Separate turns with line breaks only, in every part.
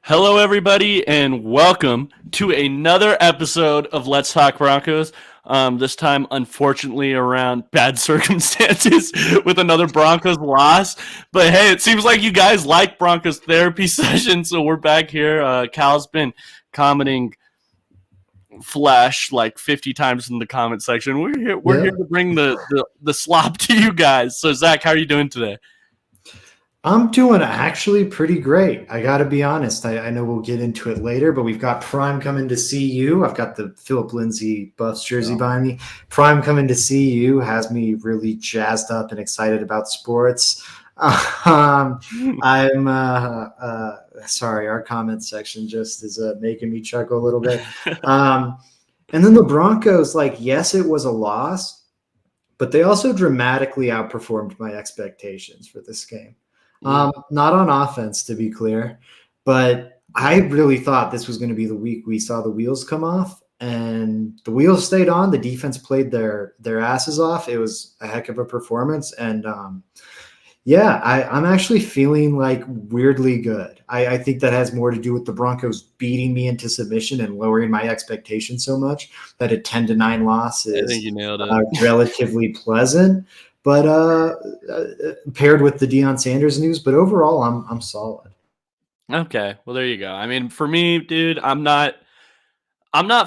Hello, everybody, and welcome to another episode of Let's Talk Broncos. This time, unfortunately, around bad circumstances with another Broncos loss. But hey, it seems like you guys like Broncos therapy sessions, so we're back here. Cal's been commenting flash like 50 times in the comment section. We're here to bring the slop to you guys. So, Zach, how are you doing today?
I'm doing actually pretty great. I got to be honest. I know we'll get into it later, but we've got Prime coming to see you. I've got the Philip Lindsay Buffs jersey behind me. Prime coming to see you has me really jazzed up and excited about sports. I'm sorry, our comment section just is making me chuckle a little bit. And then the Broncos, yes, it was a loss, but they also dramatically outperformed my expectations for this game. Not on offense, to be clear, but I really thought this was going to be the week we saw the wheels come off, and the wheels stayed on. The defense played their asses off. It was a heck of a performance, and I'm actually feeling like weirdly good. I think that has more to do with the Broncos beating me into submission and lowering my expectations so much that a 10-9 loss is
I think you nailed it.
Relatively pleasant. But paired with the Deion Sanders news, but overall, I'm solid.
Okay, well there you go. I mean, for me, dude, I'm not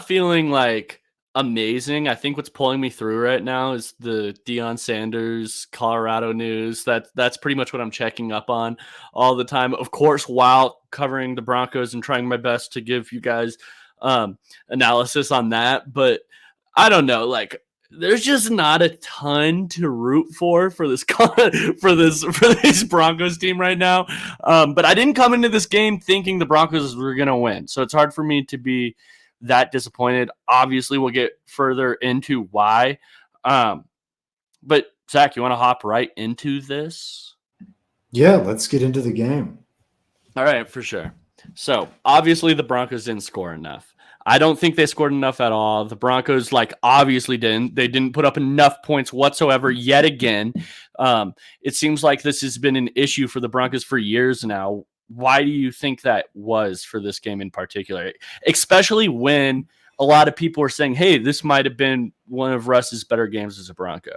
feeling like amazing. I think what's pulling me through right now is the Deion Sanders Colorado news. That's pretty much what I'm checking up on all the time. Of course, while covering the Broncos and trying my best to give you guys analysis on that, but I don't know, like there's just not a ton to root for this for this Broncos team right now. But I didn't come into this game thinking the Broncos were going to win, so it's hard for me to be that disappointed. Obviously, we'll get further into why. But Zach, you want to hop right into this?
Yeah, let's get into the game.
All right, for sure. So obviously, the Broncos didn't score enough. I don't think they scored enough at all. The Broncos, obviously didn't. They didn't put up enough points whatsoever yet again. It seems like this has been an issue for the Broncos for years now. Why do you think that was for this game in particular? Especially when a lot of people are saying, hey, this might have been one of Russ's better games as a Bronco.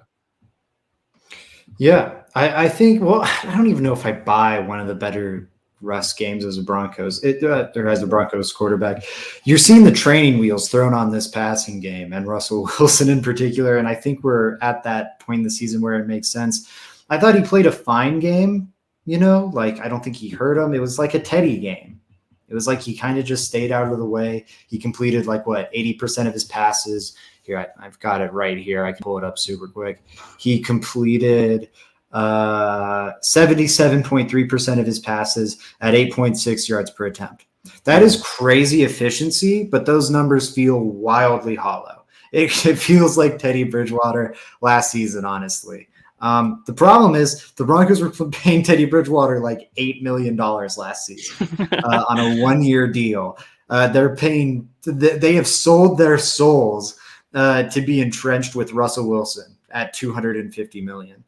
Yeah, I think, well, I don't even know if I buy one of the better Russ games as a Broncos, or as a Broncos quarterback. You're seeing the training wheels thrown on this passing game and Russell Wilson in particular. And I think we're at that point in the season where it makes sense. I thought he played a fine game, I don't think he hurt him. It was like a Teddy game. It was like he kind of just stayed out of the way. He completed 80% of his passes. Here, I've got it right here. I can pull it up super quick. He completed 77.3% of his passes at 8.6 yards per attempt. That is crazy efficiency, but those numbers feel wildly hollow. It feels like Teddy Bridgewater last season, honestly. The problem is the Broncos were paying Teddy Bridgewater like $8 million last season on a 1-year deal. They have sold their souls to be entrenched with Russell Wilson at $250 million.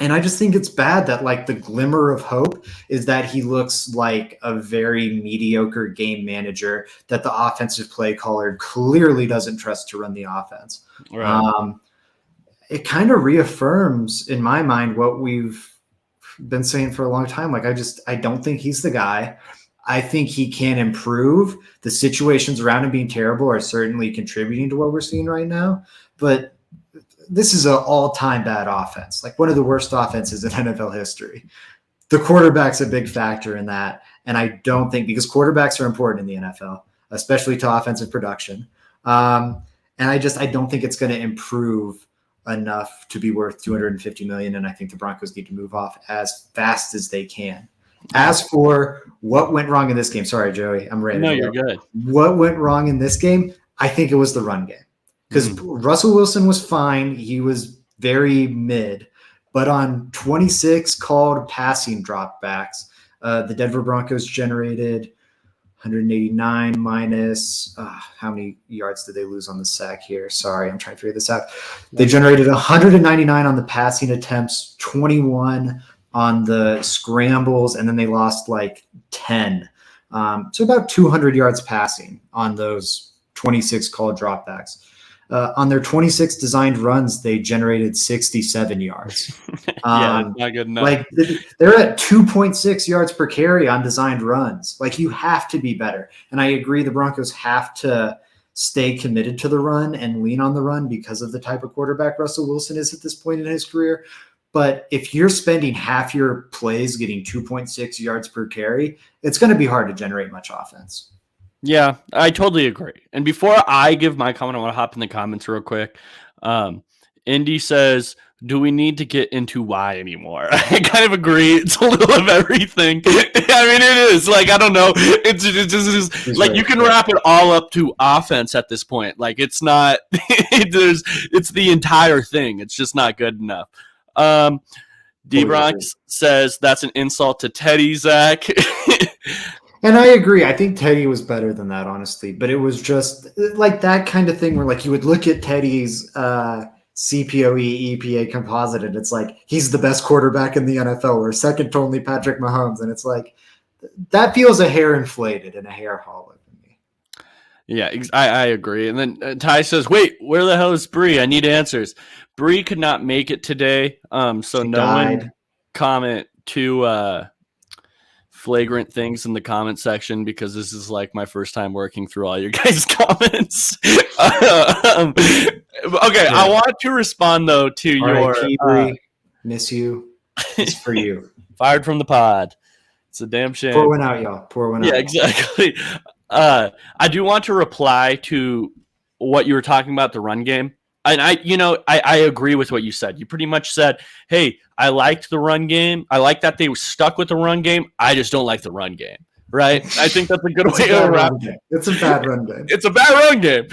And I just think it's bad that the glimmer of hope is that he looks like a very mediocre game manager that the offensive play caller clearly doesn't trust to run the offense. Right. It kind of reaffirms in my mind what we've been saying for a long time. I don't think he's the guy. I think he can improve. The situations around him being terrible are certainly contributing to what we're seeing right now, but this is an all-time bad offense, one of the worst offenses in NFL history. The quarterback's a big factor in that, and I don't think, because quarterbacks are important in the NFL, especially to offensive production. And I don't think it's going to improve enough to be worth $250 million, and I think the Broncos need to move off as fast as they can. As for what went wrong in this game, sorry, Joey, I'm ready.
No, you're good.
What went wrong in this game? I think it was the run game. Because Russell Wilson was fine. He was very mid. But on 26 called passing dropbacks, the Denver Broncos generated 189 minus how many yards did they lose on the sack here? Sorry, I'm trying to figure this out. They generated 199 on the passing attempts, 21 on the scrambles, and then they lost like 10. So about 200 yards passing on those 26 called dropbacks. On their 26 designed runs, they generated 67 yards.
Yeah, it's not good enough.
Like they're at 2.6 yards per carry on designed runs. Like you have to be better. And I agree the Broncos have to stay committed to the run and lean on the run because of the type of quarterback Russell Wilson is at this point in his career. But if you're spending half your plays getting 2.6 yards per carry, it's going to be hard to generate much offense.
Yeah, I totally agree. And before I give my comment, I want to hop in the comments real quick. Indy says, do we need to get into why anymore? I kind of agree. It's a little of everything. I mean, it is. Like, I don't know. It's just like you can wrap it all up to offense at this point. Like, it's not – it's the entire thing. It's just not good enough. D-Bronx says that's an insult to Teddy, Zach.
And I agree. I think Teddy was better than that, honestly. But it was just like that kind of thing where like you would look at Teddy's CPOE EPA composite and it's like he's the best quarterback in the NFL or second to only Patrick Mahomes. And it's like that feels a hair inflated and a hair hollow to me.
Yeah, I agree. And then Ty says, wait, where the hell is Bree? I need answers. Bree could not make it today. So she no died. One comment to flagrant things in the comment section because this is like my first time working through all your guys' comments. Okay, yeah. I want to respond though to your
Bree, miss you. It's for you.
Fired from the pod. It's a damn shame.
Pour one out, y'all. Pour one out.
Yeah, exactly. I do want to reply to what you were talking about, the run game. And I agree with what you said. You pretty much said, hey, I liked the run game. I like that they were stuck with the run game. I just don't like the run game. Right? I think that's a good way to wrap it.
It's a bad run game.
It's a bad run game.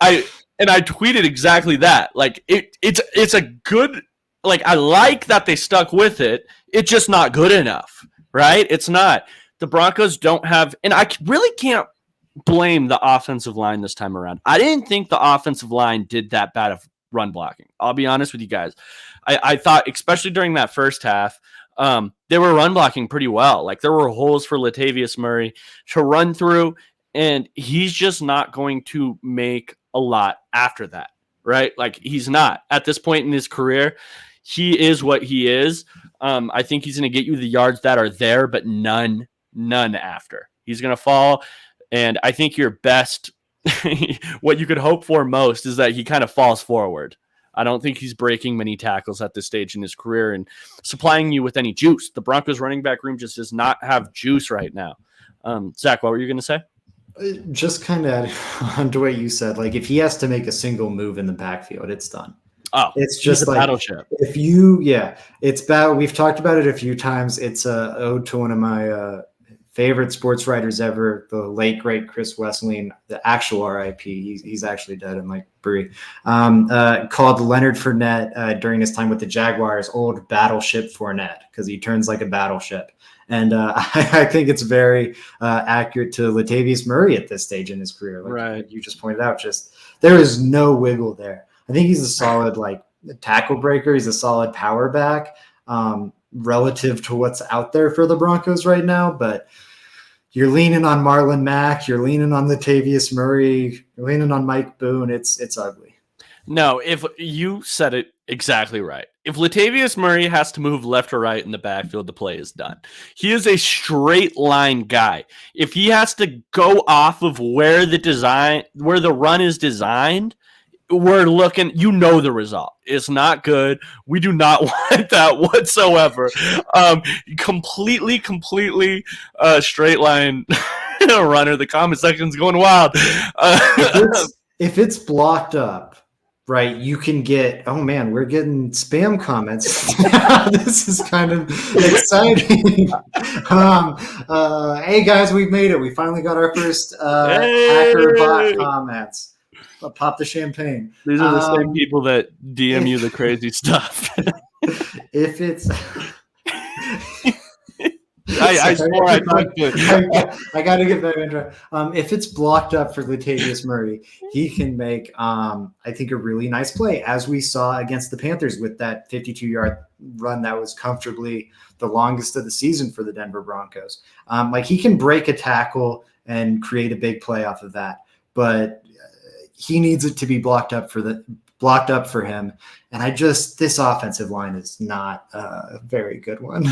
I tweeted exactly that. Like it's a good, like I like that they stuck with it. It's just not good enough. Right? It's not. The Broncos don't have, and I really can't blame the offensive line this time around. I didn't think the offensive line did that bad of run blocking. I'll be honest with you guys. I thought, especially during that first half, they were run blocking pretty well. Like there were holes for Latavius Murray to run through, and he's just not going to make a lot after that, right? Like he's not. At this point in his career, he is what he is. I think he's going to get you the yards that are there, but none after. He's going to fall. And I think your best, what you could hope for most is that he kind of falls forward. I don't think he's breaking many tackles at this stage in his career and supplying you with any juice. The Broncos running back room just does not have juice right now. Zach, what were you going to say?
Just kind of onto what you said. Like if he has to make a single move in the backfield, it's done.
Oh,
it's just like
battleship.
If it's bad. We've talked about it a few times. It's a ode to one of my favorite sports writers ever, the late great Chris Wesseling, the actual RIP. He's actually dead, and like Bree, called Leonard Fournette during his time with the Jaguars old battleship Fournette because he turns like a battleship. And I think it's very accurate to Latavius Murray at this stage in his career. Like you just pointed out, just there is no wiggle there. I think he's a solid like tackle breaker. He's a solid power back relative to what's out there for the Broncos right now. But you're leaning on Marlon Mack. You're leaning on Latavius Murray. You're leaning on Mike Boone. It's ugly.
No, if you said it exactly right. If Latavius Murray has to move left or right in the backfield, the play is done. He is a straight line guy. If he has to go off of where the run is designed, we're looking, the result. It's not good. We do not want that whatsoever. Completely straight line runner. The comment section's going wild.
If it's blocked up, right, you can get, oh man, we're getting spam comments. This is kind of exciting. Hey guys, we've made it. We finally got our first hacker bot comments. I'll pop the champagne.
These are the same people that DM you the crazy stuff.
If it's,
I swore I talked to.
I got to get that intro. If it's blocked up for Latavius Murray, he can make, I think, a really nice play, as we saw against the Panthers with that 52-yard run that was comfortably the longest of the season for the Denver Broncos. Like, he can break a tackle and create a big play off of that, but he needs it to be blocked up for him. And this offensive line is not a very good one.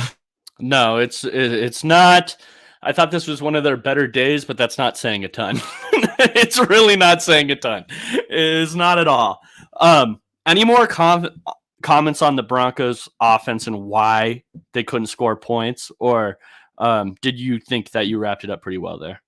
No, it's not. I thought this was one of their better days, but that's not saying a ton. It's really not saying a ton. It's not at all. Any more comments on the Broncos offense and why they couldn't score points? Or did you think that you wrapped it up pretty well there?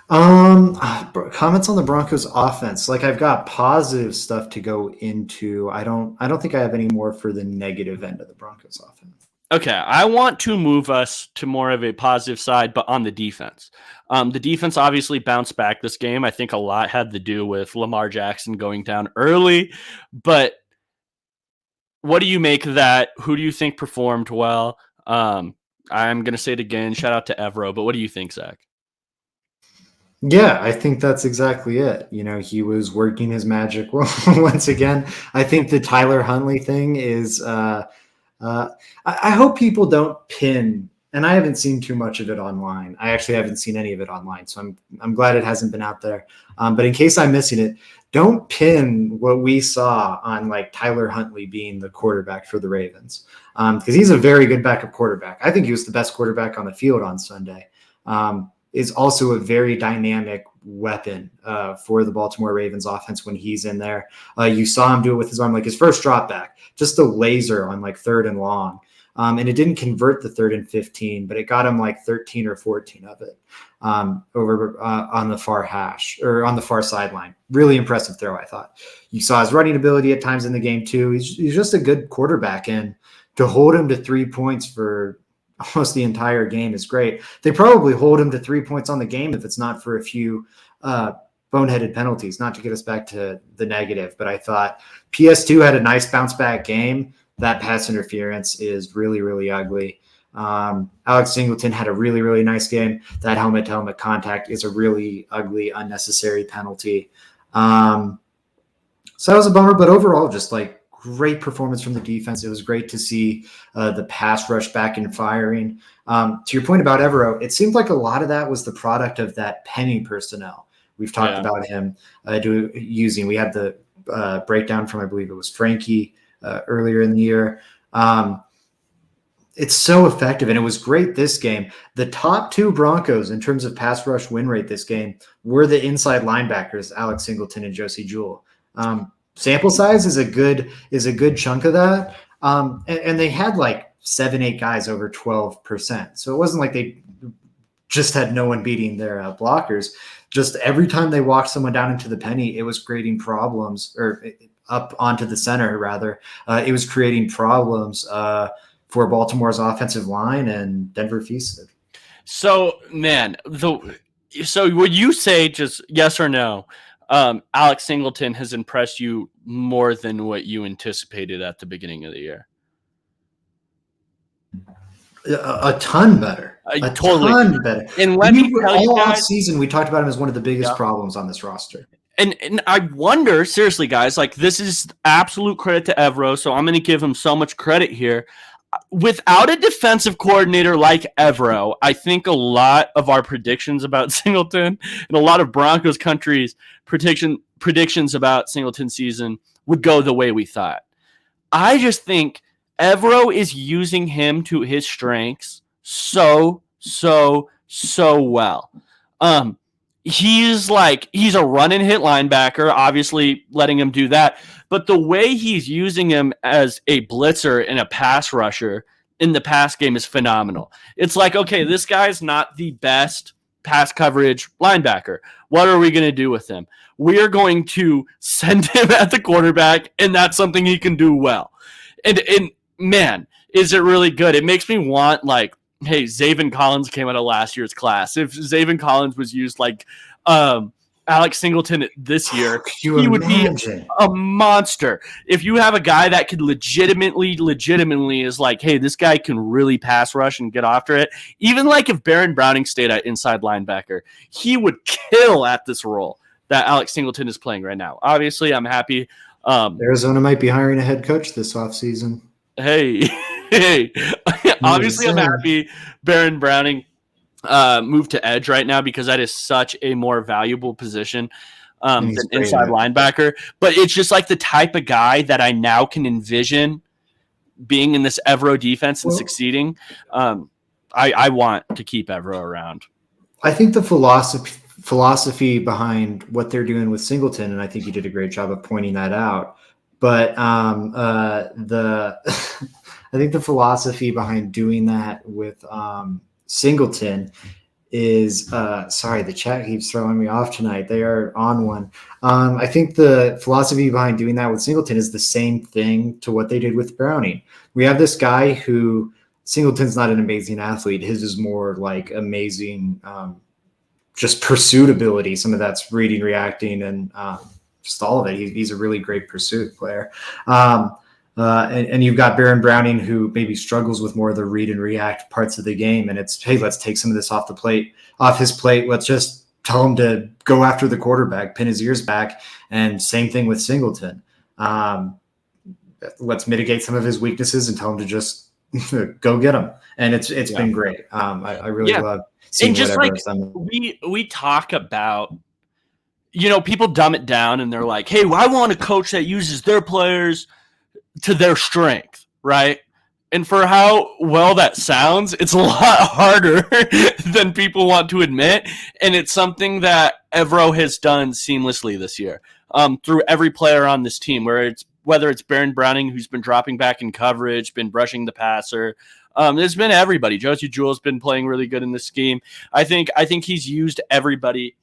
Comments on the Broncos offense. Like, I've got positive stuff to go into. I don't think I have any more for the negative end of the Broncos offense.
Okay, I want to move us to more of a positive side, but on the defense. The defense obviously bounced back this game. I think a lot had to do with Lamar Jackson going down early. But what do you make of that? Who do you think performed well? I'm going to say it again. Shout out to Evero. But what do you think, Zach?
Yeah, I think that's exactly it. He was working his magic once again. I think the Tyler Huntley thing is I hope people don't pin, and I haven't seen too much of it online. I actually haven't seen any of it online, so I'm glad it hasn't been out there. But in case I'm missing it, don't pin what we saw on like Tyler Huntley being the quarterback for the Ravens, because he's a very good backup quarterback. I think he was the best quarterback on the field on Sunday. Is also a very dynamic weapon for the Baltimore Ravens offense when he's in there. You saw him do it with his arm, like his first drop back, just a laser on like 3rd and long. And it didn't convert the 3rd and 15, but it got him like 13 or 14 of it over on the far hash or on the far sideline. Really impressive throw, I thought. You saw his running ability at times in the game too. He's just a good quarterback, and to hold him to 3 points for almost the entire game is great. They probably hold him to 3 points on the game if it's not for a few boneheaded penalties, not to get us back to the negative. But I thought PS2 had a nice bounce back game. That pass interference is really, really ugly. Alex Singleton had a really, really nice game. That helmet-to-helmet contact is a really ugly, unnecessary penalty. So that was a bummer, but overall, just like great performance from the defense. It was great to see the pass rush back and firing. To your point about Evero, it seemed like a lot of that was the product of that Penny personnel. We've talked about him using. We had the breakdown from, I believe it was Frankie earlier in the year. It's so effective, and it was great this game. The top 2 Broncos in terms of pass rush win rate this game were the inside linebackers, Alex Singleton and Josie Jewell. Sample size is a good chunk of that. And they had like 7-8 guys over 12%. So it wasn't like they just had no one beating their blockers. Just every time they walked someone down into the penny, it was creating problems, or up onto the center rather. It was creating problems for Baltimore's offensive line, and Denver feasted.
So, man, so would you say, just yes or no, Alex Singleton has impressed you more than what you anticipated at the beginning of the year?
A ton better. Ton better.
And let me tell you guys,
all season we talked about him as one of the biggest problems on this roster.
And I wonder, seriously, guys, like, this is absolute credit to Evero, so I'm going to give him so much credit here. Without a defensive coordinator like Evero, I think a lot of our predictions about Singleton and a lot of Broncos country's predictions about Singleton's season would go the way we thought. I just think Evero is using him to his strengths so well. He's a run and hit linebacker, obviously letting him do that. But the way he's using him as a blitzer and a pass rusher in the pass game is phenomenal. It's like, okay, this guy's not the best pass coverage linebacker. What are we going to do with him? We're going to send him at the quarterback, and that's something he can do well. And man, is it really good. It makes me want, like, hey, Zaven Collins came out of last year's class. If Zaven Collins was used like Alex Singleton this year,
Can you
he would be
imagine?
a monster. If you have a guy that could legitimately is like, hey, this guy can really pass rush and get after it. Even like if Baron Browning stayed at inside linebacker, he would kill at this role that Alex Singleton is playing right now. Obviously, I'm happy.
Arizona might be hiring a head coach this offseason.
Hey, hey. Obviously, I'm happy Baron Browning moved to edge right now because that is such a more valuable position than inside linebacker. But it's just like the type of guy that I now can envision being in this Evero defense and succeeding. I want to keep Evero around.
I think the philosophy behind what they're doing with Singleton, and I think you did a great job of pointing that out. But I think the philosophy behind doing that with Singleton is sorry, the chat keeps throwing me off tonight. They are on one. I think the philosophy behind doing that with Singleton is the same thing to what they did with Browning. We have this guy who Singleton's not an amazing athlete. His is more like amazing just pursuit ability. Some of that's reading, reacting, and just all of it. He's a really great pursuit player. And you've got Baron Browning, who maybe struggles with more of the read and react parts of the game. And it's, hey, let's take some of this off his plate. Let's just tell him to go after the quarterback, pin his ears back. And same thing with Singleton. Let's mitigate some of his weaknesses and tell him to just go get him. And it's been great. I really love seeing
and just like
done.
we talk about, people dumb it down and they're like, hey, well, I want a coach that uses their players to their strength, right? And for how well that sounds, it's a lot harder than people want to admit. And it's something that Evero has done seamlessly this year through every player on this team, whether it's Baron Browning, who's been dropping back in coverage, been brushing the passer. There's been everybody. Josie Jewell's been playing really good in this scheme. I think he's used everybody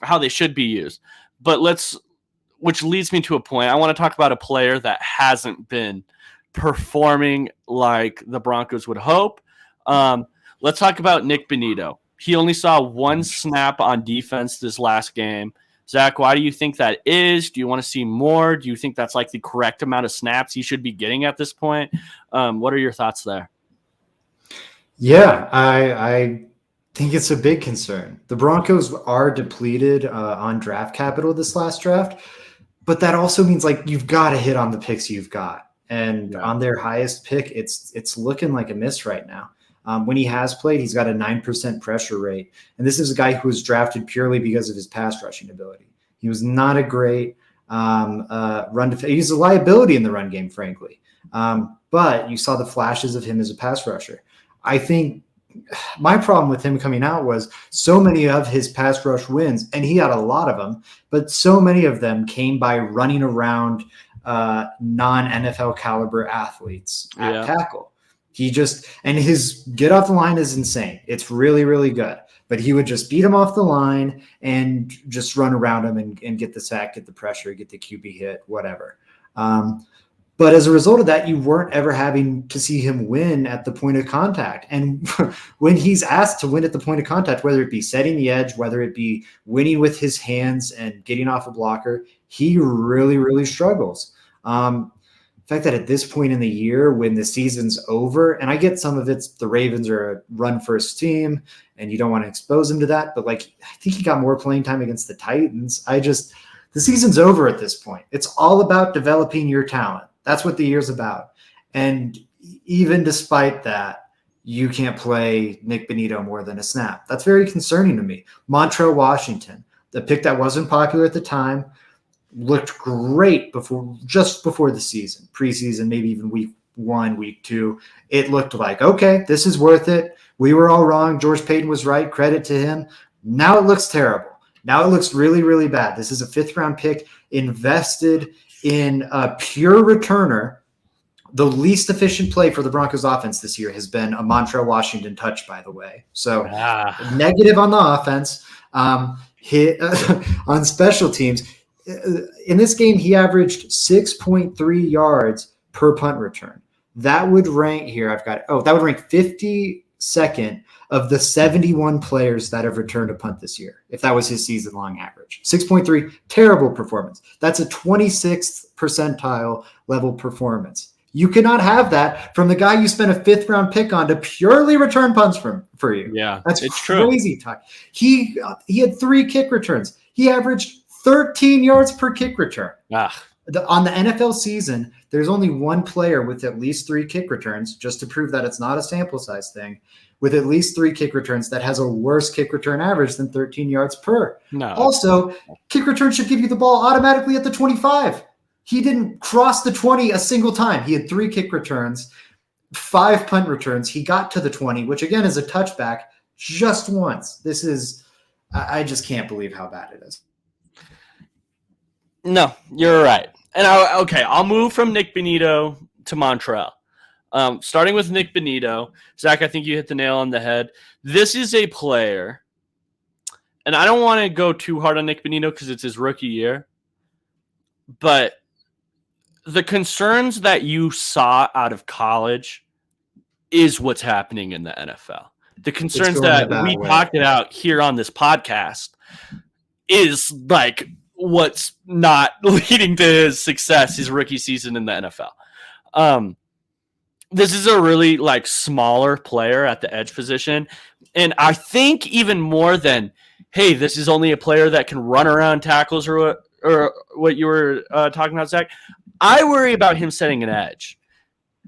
how they should be used. But which leads me to a point. I want to talk about a player that hasn't been performing like the Broncos would hope. Let's talk about Nick Benito. He only saw one snap on defense this last game. Zach, why do you think that is? Do you want to see more? Do you think that's like the correct amount of snaps he should be getting at this point? What are your thoughts there?
Yeah, I think it's a big concern. The Broncos are depleted on draft capital this last draft, but that also means like you've got to hit on the picks you've got. And on their highest pick, it's looking like a miss right now. When he has played, he's got a 9% pressure rate. And this is a guy who was drafted purely because of his pass rushing ability. He was not a great he's a liability in the run game, frankly. But you saw the flashes of him as a pass rusher. I think my problem with him coming out was so many of his pass rush wins, and he had a lot of them, but so many of them came by running around non-NFL caliber athletes at tackle. And his get off the line is insane. It's really, really good. But he would just beat him off the line and just run around him and get the sack, get the pressure, get the QB hit, whatever. But as a result of that, you weren't ever having to see him win at the point of contact. And when he's asked to win at the point of contact, whether it be setting the edge, whether it be winning with his hands and getting off a blocker, he really, really struggles. The fact that at this point in the year, when the season's over, and I get some of it's the Ravens are a run-first team, and you don't want to expose him to that, but I think he got more playing time against the Titans. The season's over at this point. It's all about developing your talent. That's what the year's about. And even despite that, you can't play Nick Benito more than a snap. That's very concerning to me. Montrell Washington, the pick that wasn't popular at the time, looked great just before the season, preseason, maybe even week 1, week 2. It looked like, okay, this is worth it. We were all wrong. George Payton was right. Credit to him. Now it looks terrible. Now it looks really, really bad. This is a 5th-round pick invested in a pure returner. The least efficient play for the Broncos offense this year has been a Montrell Washington touch, by the way. So negative on the offense, hit on special teams. In this game, he averaged 6.3 yards per punt return. That would rank here. That would rank 50 62nd of the 71 players that have returned a punt this year, if that was his season-long average. 6.3, terrible performance. That's a 26th percentile level performance. You cannot have that from the guy you spent a 5th-round pick on to purely return punts for you.
Yeah,
that's
it's
crazy.
True.
He had 3 kick returns. He averaged 13 yards per kick return. On the NFL season, there's only one player with at least 3 kick returns, just to prove that it's not a sample size thing, with at least 3 kick returns that has a worse kick return average than 13 yards per.
No.
Also, kick return should give you the ball automatically at the 25. He didn't cross the 20 a single time. He had 3 kick returns, 5 punt returns. He got to the 20, which again is a touchback, just once. This is, I just can't believe how bad it is.
No, you're right. And I'll move from Nick Bonito to Montreal. Starting with Nick Bonito, Zach, I think you hit the nail on the head. This is a player, and I don't want to go too hard on Nick Bonito because it's his rookie year, but the concerns that you saw out of college is what's happening in the NFL. The concerns that we talked about here on this podcast is like what's not leading to his success, his rookie season in the NFL. This is a really like smaller player at the edge position. And I think even more than, hey, this is only a player that can run around tackles or what you were talking about, Zach, I worry about him setting an edge.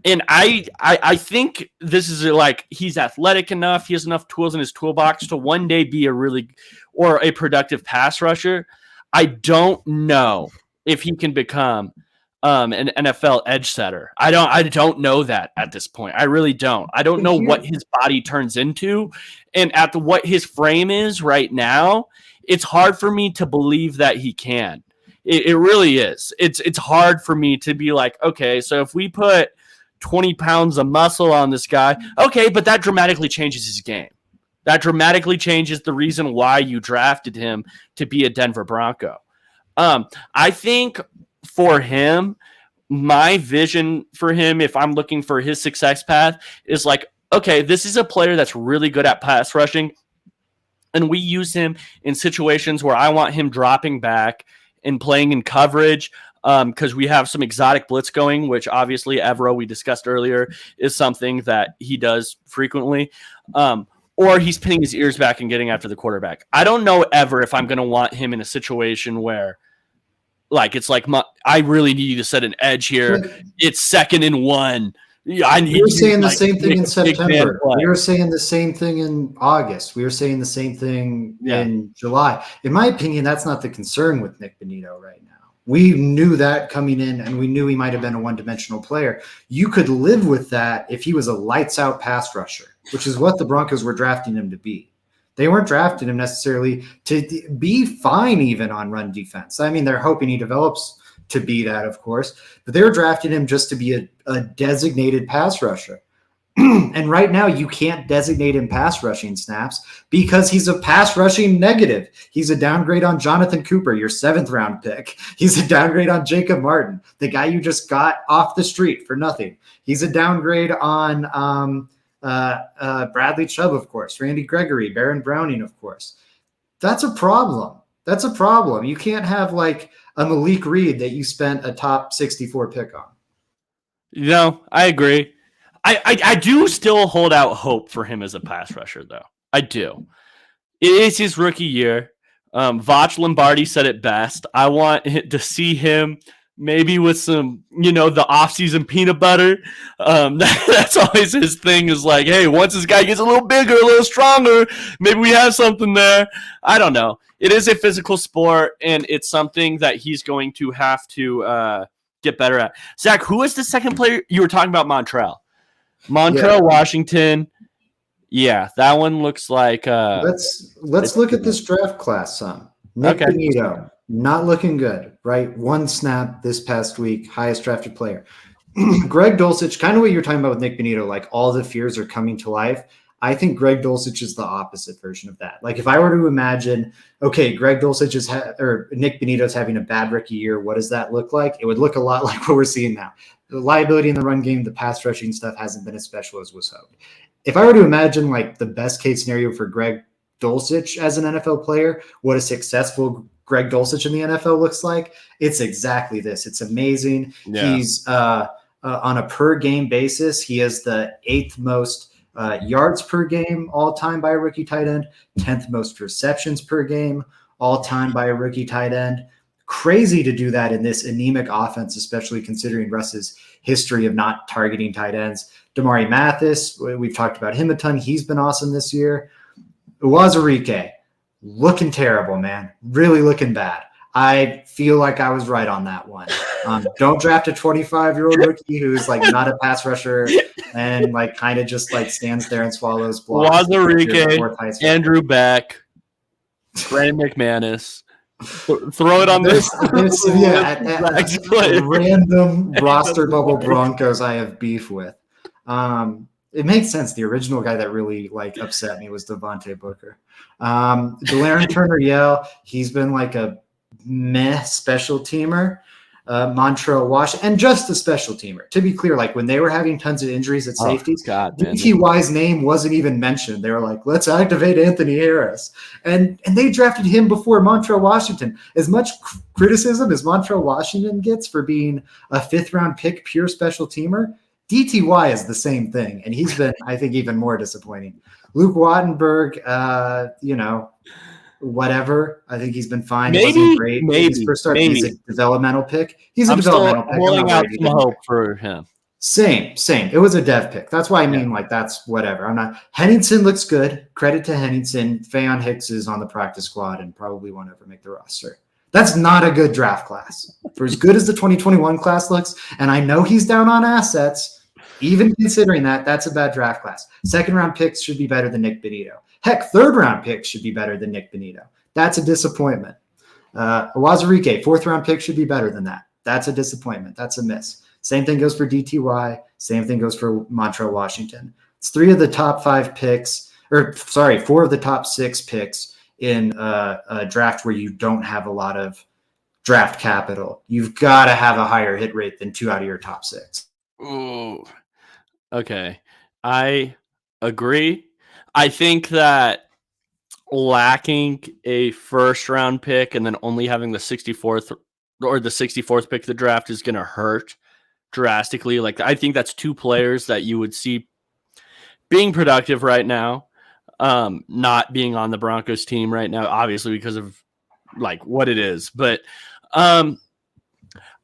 And I think this is like he's athletic enough. He has enough tools in his toolbox to one day be a productive pass rusher. I don't know if he can become an NFL edge setter. I don't know that at this point. I really don't. I don't know what his body turns into, and at what his frame is right now, it's hard for me to believe that he can. It really is. It's hard for me to be like, okay, so if we put 20 pounds of muscle on this guy, okay, but that dramatically changes his game. That dramatically changes the reason why you drafted him to be a Denver Bronco. I think for him, my vision for him, if I'm looking for his success path, is like, okay, this is a player that's really good at pass rushing, and we use him in situations where I want him dropping back and playing in coverage because we have some exotic blitz going, which obviously Evero, we discussed earlier, is something that he does frequently. Or he's pinning his ears back and getting after the quarterback. I don't know ever if I'm going to want him in a situation where, like, it's like, I really need you to set an edge here. It's 2nd and 1. We
were saying the same thing in September. We were saying the same thing in August. We were saying the same thing in July. In my opinion, that's not the concern with Nick Bonito right now. We knew that coming in, and we knew he might have been a one-dimensional player. You could live with that if he was a lights-out pass rusher, which is what the Broncos were drafting him to be. They weren't drafting him necessarily to be fine even on run defense. I mean, they're hoping he develops to be that, of course, but they were drafting him just to be a designated pass rusher. And right now you can't designate him pass rushing snaps because he's a pass rushing negative. He's a downgrade on Jonathan Cooper, your 7th round pick. He's a downgrade on Jacob Martin, the guy you just got off the street for nothing. He's a downgrade on Bradley Chubb, of course, Randy Gregory, Baron Browning, of course. That's a problem. That's a problem. You can't have like a Malik Reed that you spent a top 64 pick on.
No, I agree. I do still hold out hope for him as a pass rusher, though. I do. It is his rookie year. Vach Lombardi said it best. I want to see him maybe with some, the offseason peanut butter. That's always his thing, is like, hey, once this guy gets a little bigger, a little stronger, maybe we have something there. I don't know. It is a physical sport, and it's something that he's going to have to get better at. Zach, who is the second player? You were talking about Montreal, Washington. Yeah, that one looks like.
Let's look at this draft class some. Nick Bonito, not looking good, right? 1 snap this past week, highest drafted player. Greg Dulcich, kind of what you're talking about with Nick Bonito, like all the fears are coming to life. I think Greg Dulcich is the opposite version of that. Like if I were to imagine, okay, Greg Dulcich or Nick Benito's having a bad rookie year, what does that look like? It would look a lot like what we're seeing now. The liability in the run game, the pass rushing stuff hasn't been as special as was hoped. If I were to imagine like the best case scenario for Greg Dulcich as an NFL player, what a successful Greg Dulcich in the NFL looks like, it's exactly this. It's amazing. Yeah. He's on a per game basis, he has the 8th most yards per game all time by a rookie tight end, 10th most receptions per game all time by a rookie tight end. Crazy to do that in this anemic offense, especially considering Russ's history of not targeting tight ends. Damari Mathis, we've talked about him a ton. He's been awesome this year. Uwazurike, looking terrible, man. Really looking bad. I feel like I was right on that one. Don't draft a 25-year-old rookie who's like not a pass rusher and like kind of just like stands there and swallows blocks.
Uwazurike, Andrew Beck, Brandon McManus. Throw it on this.
Random roster bubble Broncos I have beef with. It makes sense. The original guy that really like upset me was Devontae Booker. De'Aaron Turner-Yell, he's been like a meh special teamer. Montrell Washington, and just a special teamer. To be clear, like when they were having tons of injuries at safeties, DTY's name wasn't even mentioned. They were like, let's activate Anthony Harris. And they drafted him before Montrell Washington. As much criticism as Montrell Washington gets for being a 5th-round pick, pure special teamer, DTY is the same thing. And he's been, I think, even more disappointing. Luke Wattenberg, whatever. I think he's been fine. He wasn't great. He's first start. He's a developmental pick. He's a developmental pick.
Holding out some hope for him.
Same. It was a dev pick. That's why I mean, like, that's whatever. I'm not. Henningsen looks good. Credit to Henningsen. Faion Hicks is on the practice squad and probably won't ever make the roster. That's not a good draft class. For as good as the 2021 class looks, and I know he's down on assets, even considering that, that's a bad draft class. 2nd-round picks should be better than Nick Benito. Heck, 3rd-round picks should be better than Nick Benito. That's a disappointment. Uwazurike, 4th-round pick should be better than that. That's a disappointment. That's a miss. Same thing goes for DTY. Same thing goes for Montrell Washington. It's 4 of the top 6 picks in a draft where you don't have a lot of draft capital. You've got to have a higher hit rate than 2 out of your top 6.
Ooh. Okay. I agree. I think that lacking a 1st-round pick and then only having the 64th or the 64th pick of the draft is going to hurt drastically. Like, I think that's 2 players that you would see being productive right now, not being on the Broncos team right now, obviously because of like what it is. But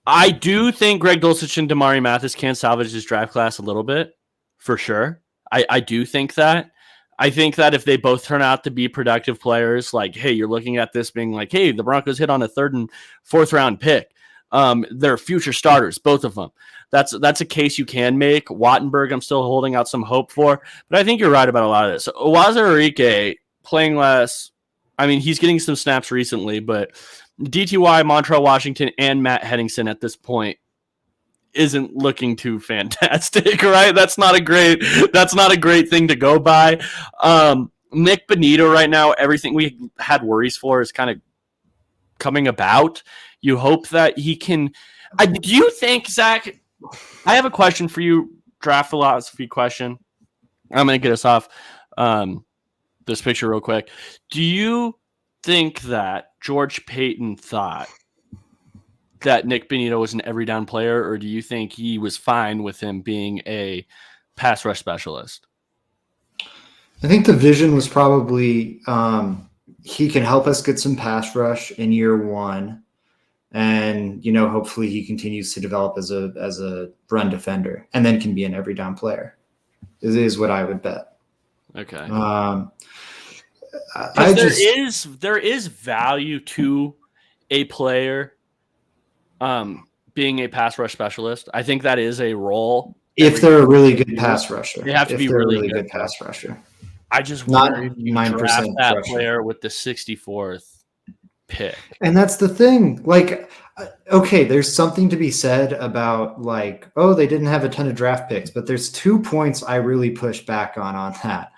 I do think Greg Dulcich and Damari Mathis can salvage his draft class a little bit, for sure. I do think that. I think that if they both turn out to be productive players, like, hey, you're looking at this being like, hey, the Broncos hit on a 3rd and 4th-round pick. They're future starters, both of them. That's a case you can make. Wattenberg, I'm still holding out some hope for, but I think you're right about a lot of this. Uwazurike playing less. I mean, he's getting some snaps recently, but DTY, Montrell Washington, and Matt Henningsen at this point isn't looking too fantastic, right? That's not a great thing to go by. Nick Benito right now, everything we had worries for is kind of coming about. You hope that he can. Do you think, Zach? I have a question for you, draft philosophy question. I'm going to get us off this picture real quick. Do you think that George Payton thought that Nick Benito was an every down player, or do you think he was fine with him being a pass rush specialist?
I think the vision was probably he can help us get some pass rush in year 1. And, hopefully he continues to develop as a run defender and then can be an every down player. This is what I would bet.
Okay. There is value to a player being a pass rush specialist. I think that is a role.
If they're a really good pass rusher.
They have to be really
good pass rusher.
I just wonder if you draft that player with the 64th pick.
And that's the thing. Like, okay, there's something to be said about like, oh, they didn't have a ton of draft picks, but there's 2 points I really push back on that.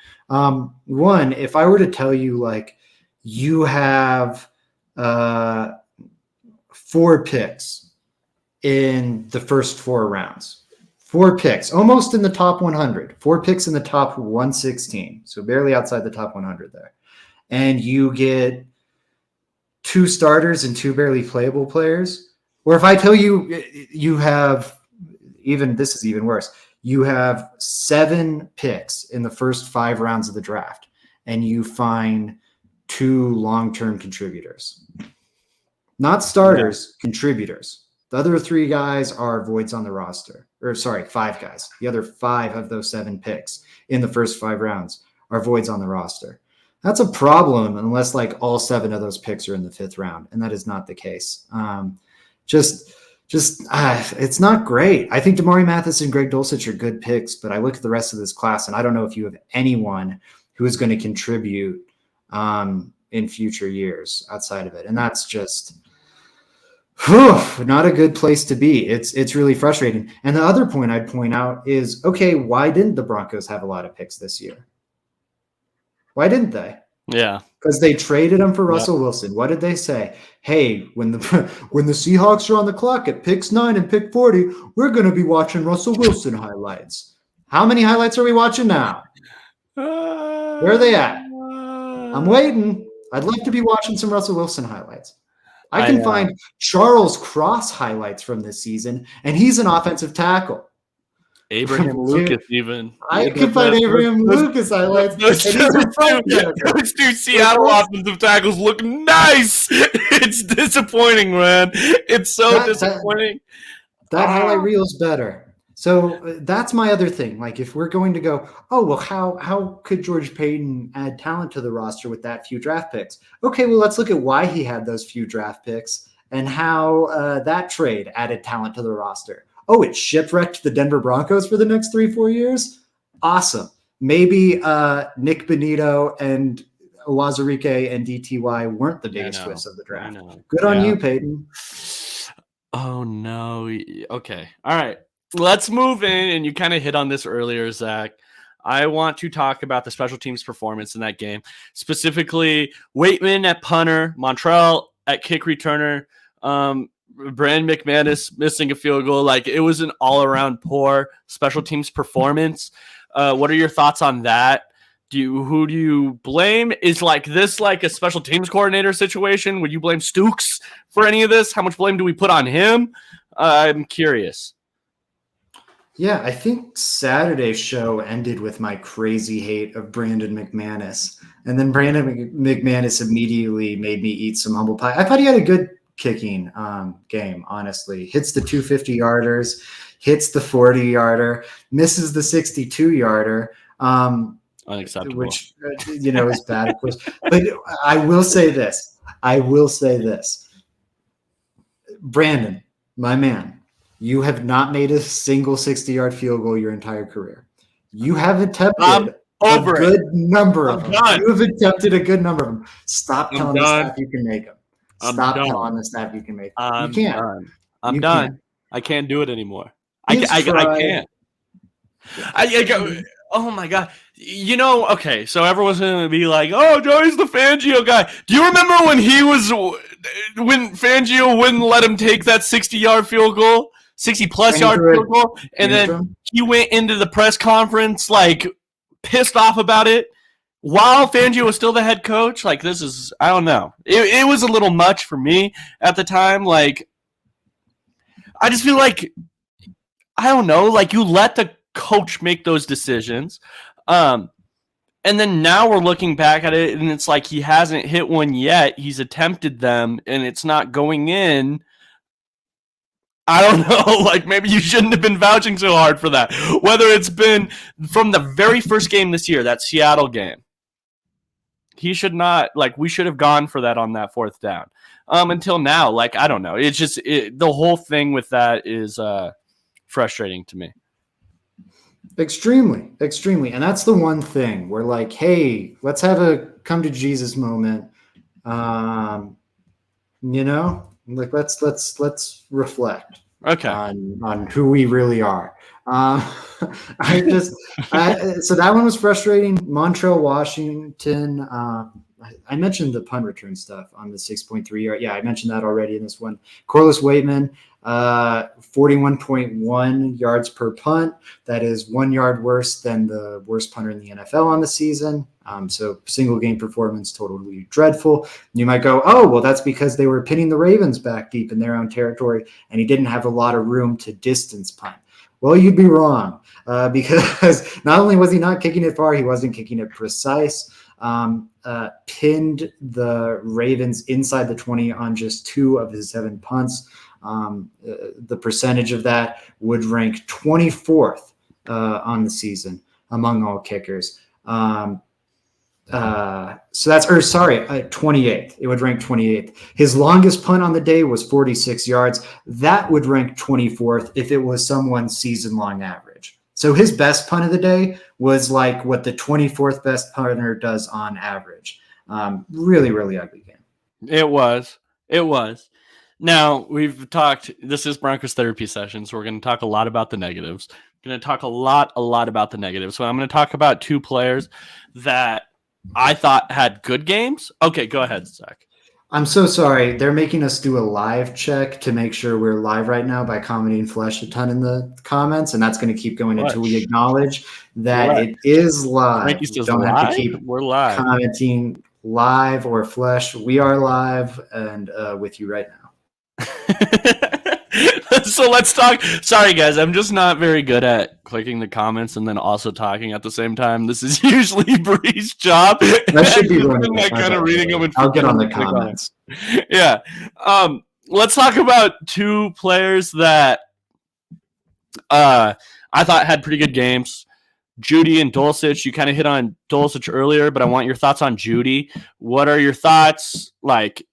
One, if I were to tell you like you have 4 picks in the first 4 rounds, 4 picks, almost in the top 100, 4 picks in the top 116, so barely outside the top 100 there, and you get 2 starters and 2 barely playable players, or if I tell you you have this is even worse, you have 7 picks in the first 5 rounds of the draft and you find 2 long-term contributors, not starters, contributors. The other 3 guys are voids on the roster, or sorry, 5 guys. The other 5 of those 7 picks in the first 5 rounds are voids on the roster. That's a problem unless like all 7 of those picks are in the 5th round, and that is not the case. It's not great. I think Damari Mathis and Greg Dulcich are good picks, but I look at the rest of this class and I don't know if you have anyone who is going to contribute in future years outside of it, and that's just not a good place to be. It's really frustrating. And the other point I'd point out is, okay, why didn't the Broncos have a lot of picks this year? Why didn't they?
Yeah.
Because they traded him for Russell Wilson. What did they say? Hey, when the Seahawks are on the clock at picks 9 and pick 40, we're going to be watching Russell Wilson highlights. How many highlights are we watching now? Where are they at? I'm waiting. I'd love to be watching some Russell Wilson highlights. I can find Charles Cross highlights from this season, and he's an offensive tackle.
Abraham Lucas, even.
I can find Abraham Lucas highlights.
Those 2 Seattle offensive tackles look nice. It's disappointing, man. It's so disappointing.
That highlight reel is better. So that's my other thing. Like, if we're going to go, oh, well, how could George Paton add talent to the roster with that few draft picks? Okay, well, let's look at why he had those few draft picks and how that trade added talent to the roster. Oh, it shipwrecked the Denver Broncos for the next 3-4 years? Awesome. Maybe Nick Benito and Owazurike and DTY weren't the biggest twists of the draft. Good on you, Peyton.
Oh, no. Okay. All right. Let's move in. And you kind of hit on this earlier, Zach. I want to talk about the special teams performance in that game. Specifically, Waitman at punter, Montrell at kick returner, Brand McManus missing a field goal. Like, it was an all-around poor special teams performance. What are your thoughts on that? Who do you blame? Is this a special teams coordinator situation? Would you blame Stooks for any of this? How much blame do we put on him? I'm curious.
Yeah, I think Saturday's show ended with my crazy hate of Brandon McManus. And then Brandon McManus immediately made me eat some humble pie. I thought he had a good kicking game, honestly. Hits the 250-yarders, hits the 40-yarder, misses the 62-yarder.
Unacceptable.
Which, is bad, of course. But I will say this. Brandon, my man, you have not made a single 60-yard field goal your entire career. You have attempted a good number of them. You have attempted a good number of them. Stop telling us that you can make them. Stop telling us that you can make them. You can't.
I'm done. I can't do it anymore. I can't. Oh my God. Okay, so everyone's going to be like, oh, Joey's the Fangio guy. Do you remember when Fangio wouldn't let him take that 60-yard field goal, 60-plus yard field goal, and then he went into the press conference pissed off about it while Fangio was still the head coach? This is, I don't know. It was a little much for me at the time. I just feel I don't know, you let the coach make those decisions. And then now we're looking back at it, and it's he hasn't hit one yet. He's attempted them, and it's not going in. I don't know. Maybe you shouldn't have been vouching so hard for that. Whether it's been from the very first game this year, that Seattle game. He should not, we should have gone for that on that 4th down. Until now, I don't know. It's just, the whole thing with that is frustrating to me.
Extremely. And that's the one thing where hey, let's have a come to Jesus moment. Like let's reflect
Okay.
on who we really are. Um, so that one was frustrating. Montreal, Washington. I mentioned the punt return stuff on the 6.3 yard. Yeah, I mentioned that already in this one. Corliss Waitman, 41.1 yards per punt. That is 1 yard worse than the worst punter in the NFL on the season. So single game performance, totally dreadful. You might go, oh, well, that's because they were pinning the Ravens back deep in their own territory, and he didn't have a lot of room to distance punt. Well, you'd be wrong because not only was he not kicking it far, he wasn't kicking it precise. Pinned the Ravens inside the 20 on just 2 of his 7 punts. The percentage of that would rank 24th on the season among all kickers. So that's 28th. It would rank 28th. His longest punt on the day was 46 yards. That would rank 24th if it was someone's season-long average. So his best punt of the day was like what the 24th best punter does on average. Really, really ugly game.
It was. Now, we've talked, this is Broncos therapy session, so we're going to talk a lot about the negatives. We're going to talk a lot about the negatives. So I'm going to talk about 2 players that I thought had good games. Okay, go ahead, Zach.
I'm so sorry. They're making us do a live check to make sure we're live right now by commenting Flesh a ton in the comments, and that's going to keep going until we acknowledge that it is live.
Frankie says
don't
live?
have to keep
We're live.
Commenting live or Flesh. We are live and with you right now.
So let's talk. Sorry, guys. I'm just not very good at clicking the comments and then also talking at the same time. This is usually Bree's job.
That should be running.
Like kind of reading them.
I'll get on the comments.
Yeah. Let's talk about 2 players that I thought had pretty good games. Judy and Dulcich. You kind of hit on Dulcich earlier, but I want your thoughts on Judy. What are your thoughts? Like,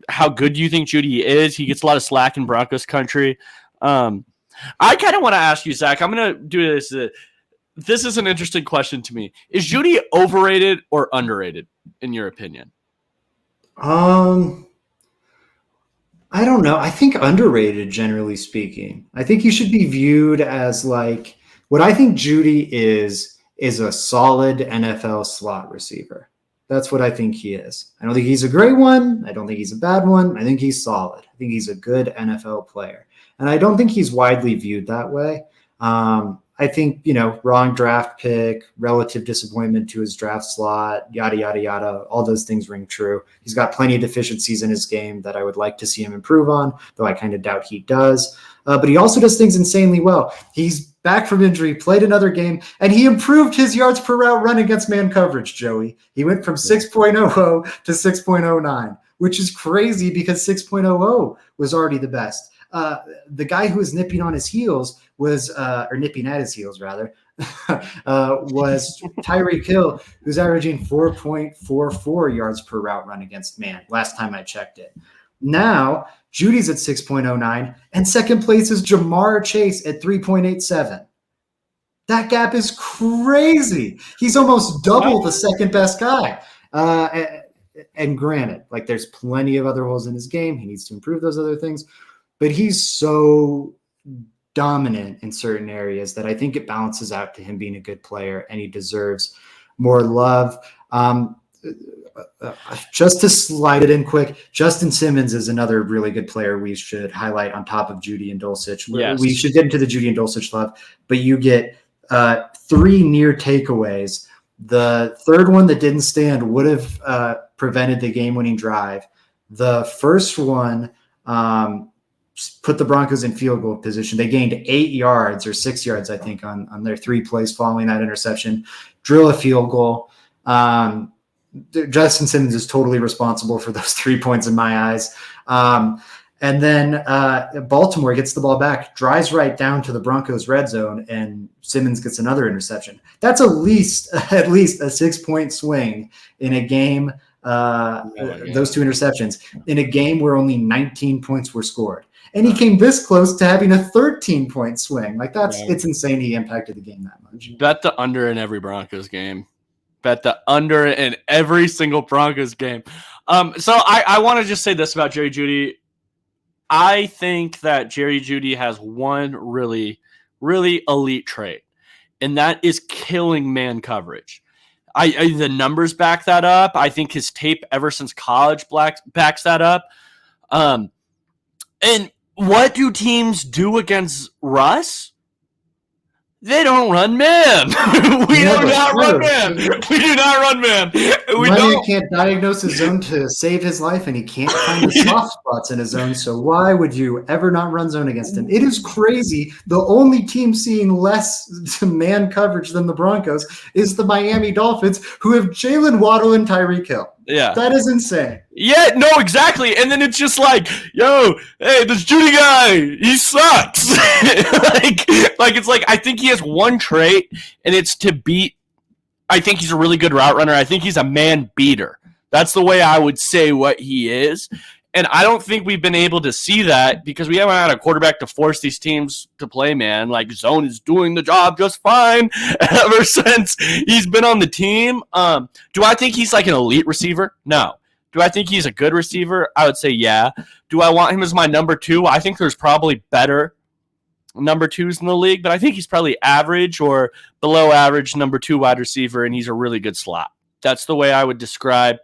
how good do you think Judy is? He gets a lot of slack in Broncos country. I kind of want to ask you, Zach. I'm going to do this. This is an interesting question to me. Is Judy overrated or underrated, in your opinion?
I don't know. I think underrated, generally speaking. I think he should be viewed as like what I think Judy is a solid NFL slot receiver. That's what I think he is. I don't think he's a great one. I don't think he's a bad one. I think he's solid. I think he's a good NFL player. And I don't think he's widely viewed that way. I think, wrong draft pick, relative disappointment to his draft slot, yada, yada, yada. All those things ring true. He's got plenty of deficiencies in his game that I would like to see him improve on, though I kind of doubt he does. But he also does things insanely well. He's back from injury, played another game, and he improved his yards per route run against man coverage, Joey. He went from 6.00 to 6.09, which is crazy because 6.00 was already the best. The guy who was nipping on his heels was, or nipping at his heels rather, was Tyreek Hill, who's averaging 4.44 yards per route run against man last time I checked it. Now, Judy's at 6.09, and second place is Jamar Chase at 3.87. That gap is crazy. He's almost double the second best guy. And granted, like there's plenty of other holes in his game. He needs to improve those other things. But he's so dominant in certain areas that I think it balances out to him being a good player, and he deserves more love. Just to slide it in quick, Justin Simmons is another really good player we should highlight on top of Judy and Dulcich. Yes. We should get into the Judy and Dulcich love, but you get 3 near takeaways. The third one that didn't stand would have prevented the game-winning drive. The first one put the Broncos in field goal position. They gained 8 yards or 6 yards, I think, on their 3 plays following that interception. Drill a field goal. Justin Simmons is totally responsible for those 3 points in my eyes. And then Baltimore gets the ball back, drives right down to the Broncos red zone, and Simmons gets another interception. That's at least a 6-point swing in a game. Those 2 interceptions in a game where only 19 points were scored. And he came this close to having a 13-point swing. Like it's insane he impacted the game that much.
Bet the under in every Broncos game. Bet the under in every single Broncos game. So I want to just say this about Jerry Jeudy. I think that Jerry Jeudy has one really, really elite trait, and that is killing man coverage. The numbers back that up. I think his tape ever since college backs that up. And what do teams do against Russ? They don't run man. We do not run man. We do not run man.
Money can't diagnose his zone to save his life, and he can't find the soft spots in his zone. So why would you ever not run zone against him? It is crazy. The only team seeing less man coverage than the Broncos is the Miami Dolphins, who have Jalen Waddle and Tyreek Hill.
Yeah.
That is insane.
Yeah, no, exactly. And then it's just like, yo, hey, this Jeudy guy, he sucks. like it's like, I think he has one trait, and it's to beat. I think he's a really good route runner. I think he's a man beater. That's the way I would say what he is. And I don't think we've been able to see that because we haven't had a quarterback to force these teams to play, man. Like, zone is doing the job just fine ever since he's been on the team. Do I think he's like an elite receiver? No. Do I think he's a good receiver? I would say yeah. Do I want him as my number two? I think there's probably better number twos in the league, but I think he's probably average or below average number two wide receiver, and he's a really good slot. That's the way I would describe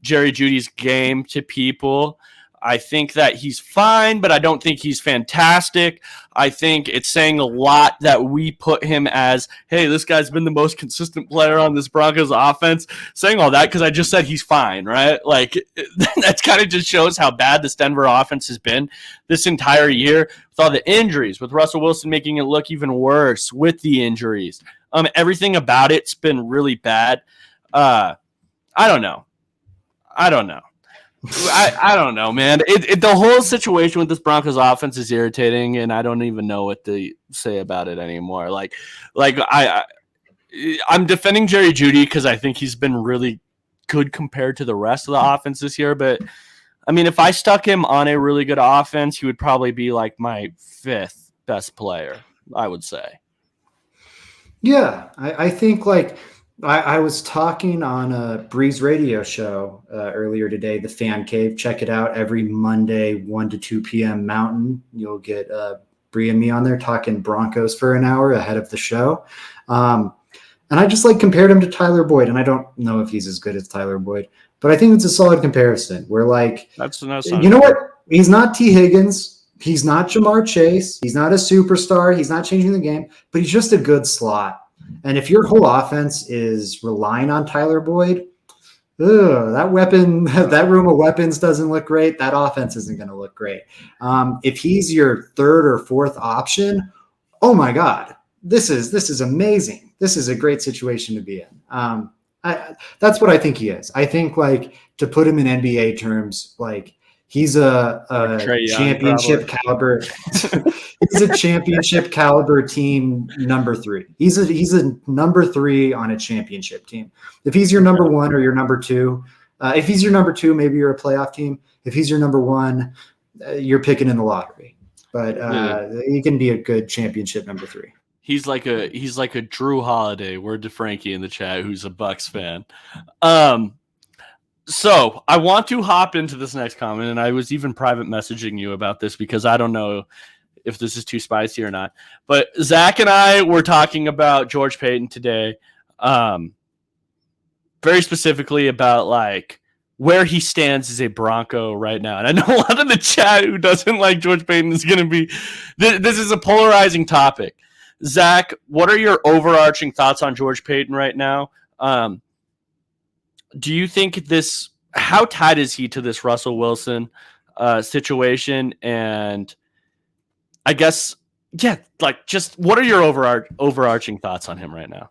Jerry Jeudy's game to people. I think that he's fine, but I don't think he's fantastic. I think it's saying a lot that we put him as, hey, this guy's been the most consistent player on this Broncos offense. Saying all that because I just said he's fine, right? Like, that kind of just shows how bad this Denver offense has been this entire year with all the injuries, with Russell Wilson making it look even worse with the injuries. Everything about it's been really bad. I don't know. I don't know, man. The whole situation with this Broncos offense is irritating, and I don't even know what to say about it anymore. I'm defending Jerry Jeudy because I think he's been really good compared to the rest of the offense this year. But I mean, if I stuck him on a really good offense, he would probably be like my fifth best player, I would say.
Yeah, I think like. I was talking on a Breeze radio show earlier today, The Fan Cave. Check it out every Monday, 1 to 2 p.m. Mountain. You'll get Bree and me on there talking Broncos for an hour ahead of the show. And I just compared him to Tyler Boyd, and I don't know if he's as good as Tyler Boyd, but I think it's a solid comparison. We're like, you know what? He's not T. Higgins. He's not Jamar Chase. He's not a superstar. He's not changing the game, but he's just a good slot. And if your whole offense is relying on Tyler Boyd, that room of weapons doesn't look great. That offense isn't going to look great. If he's your third or fourth option, oh my God, this is amazing. This is a great situation to be in. That's what I think he is. I think to put him in NBA terms, he's a championship caliber. He's a championship caliber team number 3. He's a number 3 on a championship team. If he's your number 1 or your number 2, if he's your number 2, maybe you're a playoff team. If he's your number 1, you're picking in the lottery. But he can be a good championship number 3.
He's like a Drew Holiday. Word to Frankie in the chat, who's a Bucks fan. So I want to hop into this next comment, and I was even private messaging you about this because I don't know if this is too spicy or not. But Zach and I were talking about George Paton today, very specifically about where he stands as a Bronco right now. And I know a lot of the chat who doesn't like George Paton is going to be this is a polarizing topic. Zach, what are your overarching thoughts on George Paton right now? Do you think how tied is he to this Russell Wilson situation? And I guess, just what are your overarching thoughts on him right now?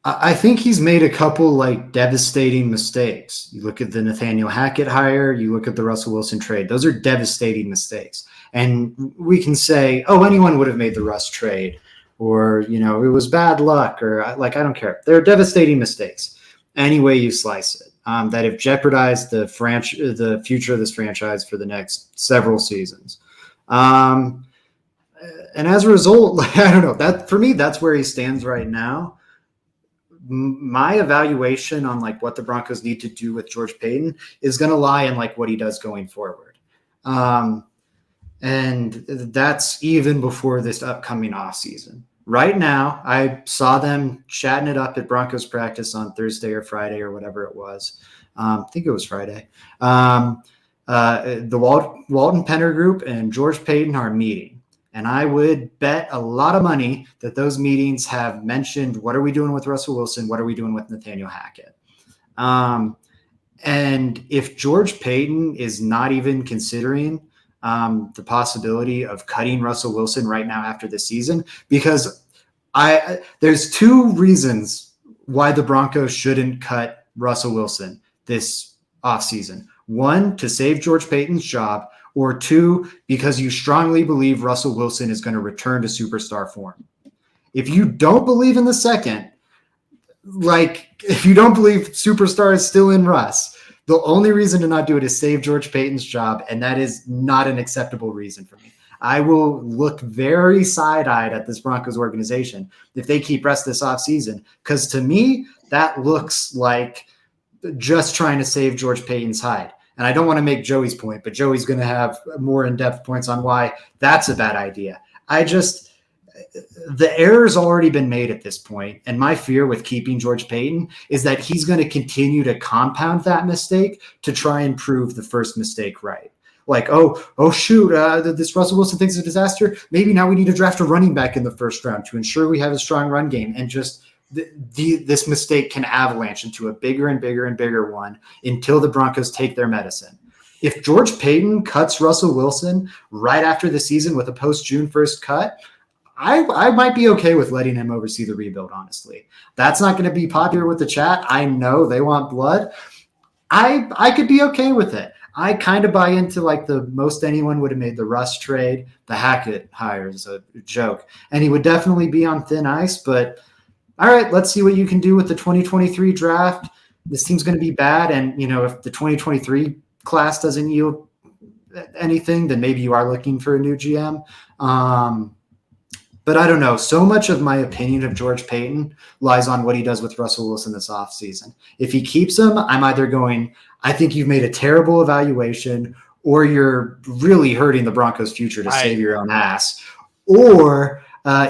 I think he's made a couple devastating mistakes. You look at the Nathaniel Hackett hire, you look at the Russell Wilson trade. Those are devastating mistakes. And we can say, oh, anyone would have made the Russ trade, or, it was bad luck, or I don't care. They're devastating mistakes. Any way you slice it, that have jeopardized the future of this franchise for the next several seasons. And as a result, I don't know, that for me, that's where he stands right now. my evaluation on like what the Broncos need to do with George Paton is going to lie in like what he does going forward. And that's even before this upcoming offseason. Right now, I saw them chatting it up at Broncos practice on Thursday or Friday or whatever it was. I think it was Friday. The Walton Penner Group and George Paton are meeting. And I would bet a lot of money that those meetings have mentioned, what are we doing with Russell Wilson? What are we doing with Nathaniel Hackett? And if George Paton is not even considering the possibility of cutting Russell Wilson right now after the season, because there's two reasons why the Broncos shouldn't cut Russell Wilson this offseason. One, to save George Paton's job, or two, because you strongly believe Russell Wilson is going to return to superstar form. If you don't believe in the second, like if you don't believe superstar is still in Russ, the only reason to not do it is save George Paton's job, and that is not an acceptable reason for me. I will look very side-eyed at this Broncos organization if they keep Russ this offseason, because to me, that looks like just trying to save George Paton's hide. And I don't want to make Joey's point, but Joey's going to have more in-depth points on why that's a bad idea. The error's already been made at this point, and my fear with keeping George Paton is that he's going to continue to compound that mistake to try and prove the first mistake right. Like, shoot, this Russell Wilson thing's a disaster. Maybe now we need to draft a running back in the first round to ensure we have a strong run game, and just this mistake can avalanche into a bigger and bigger and bigger one until the Broncos take their medicine. If George Paton cuts Russell Wilson right after the season with a post-June 1st cut, I might be okay with letting him oversee the rebuild, honestly. That's not going to be popular with the chat. I know they want blood. I could be okay with it. I kind of buy into like the most anyone would have made the Russ trade. The Hackett hire is a joke. And he would definitely be on thin ice, but all right, let's see what you can do with the 2023 draft. This team's going to be bad. And, if the 2023 class doesn't yield anything, then maybe you are looking for a new GM. But I don't know. So much of my opinion of George Paton lies on what he does with Russell Wilson this offseason. If he keeps him, I'm either going, I think you've made a terrible evaluation, or you're really hurting the Broncos' future to save your own ass. Or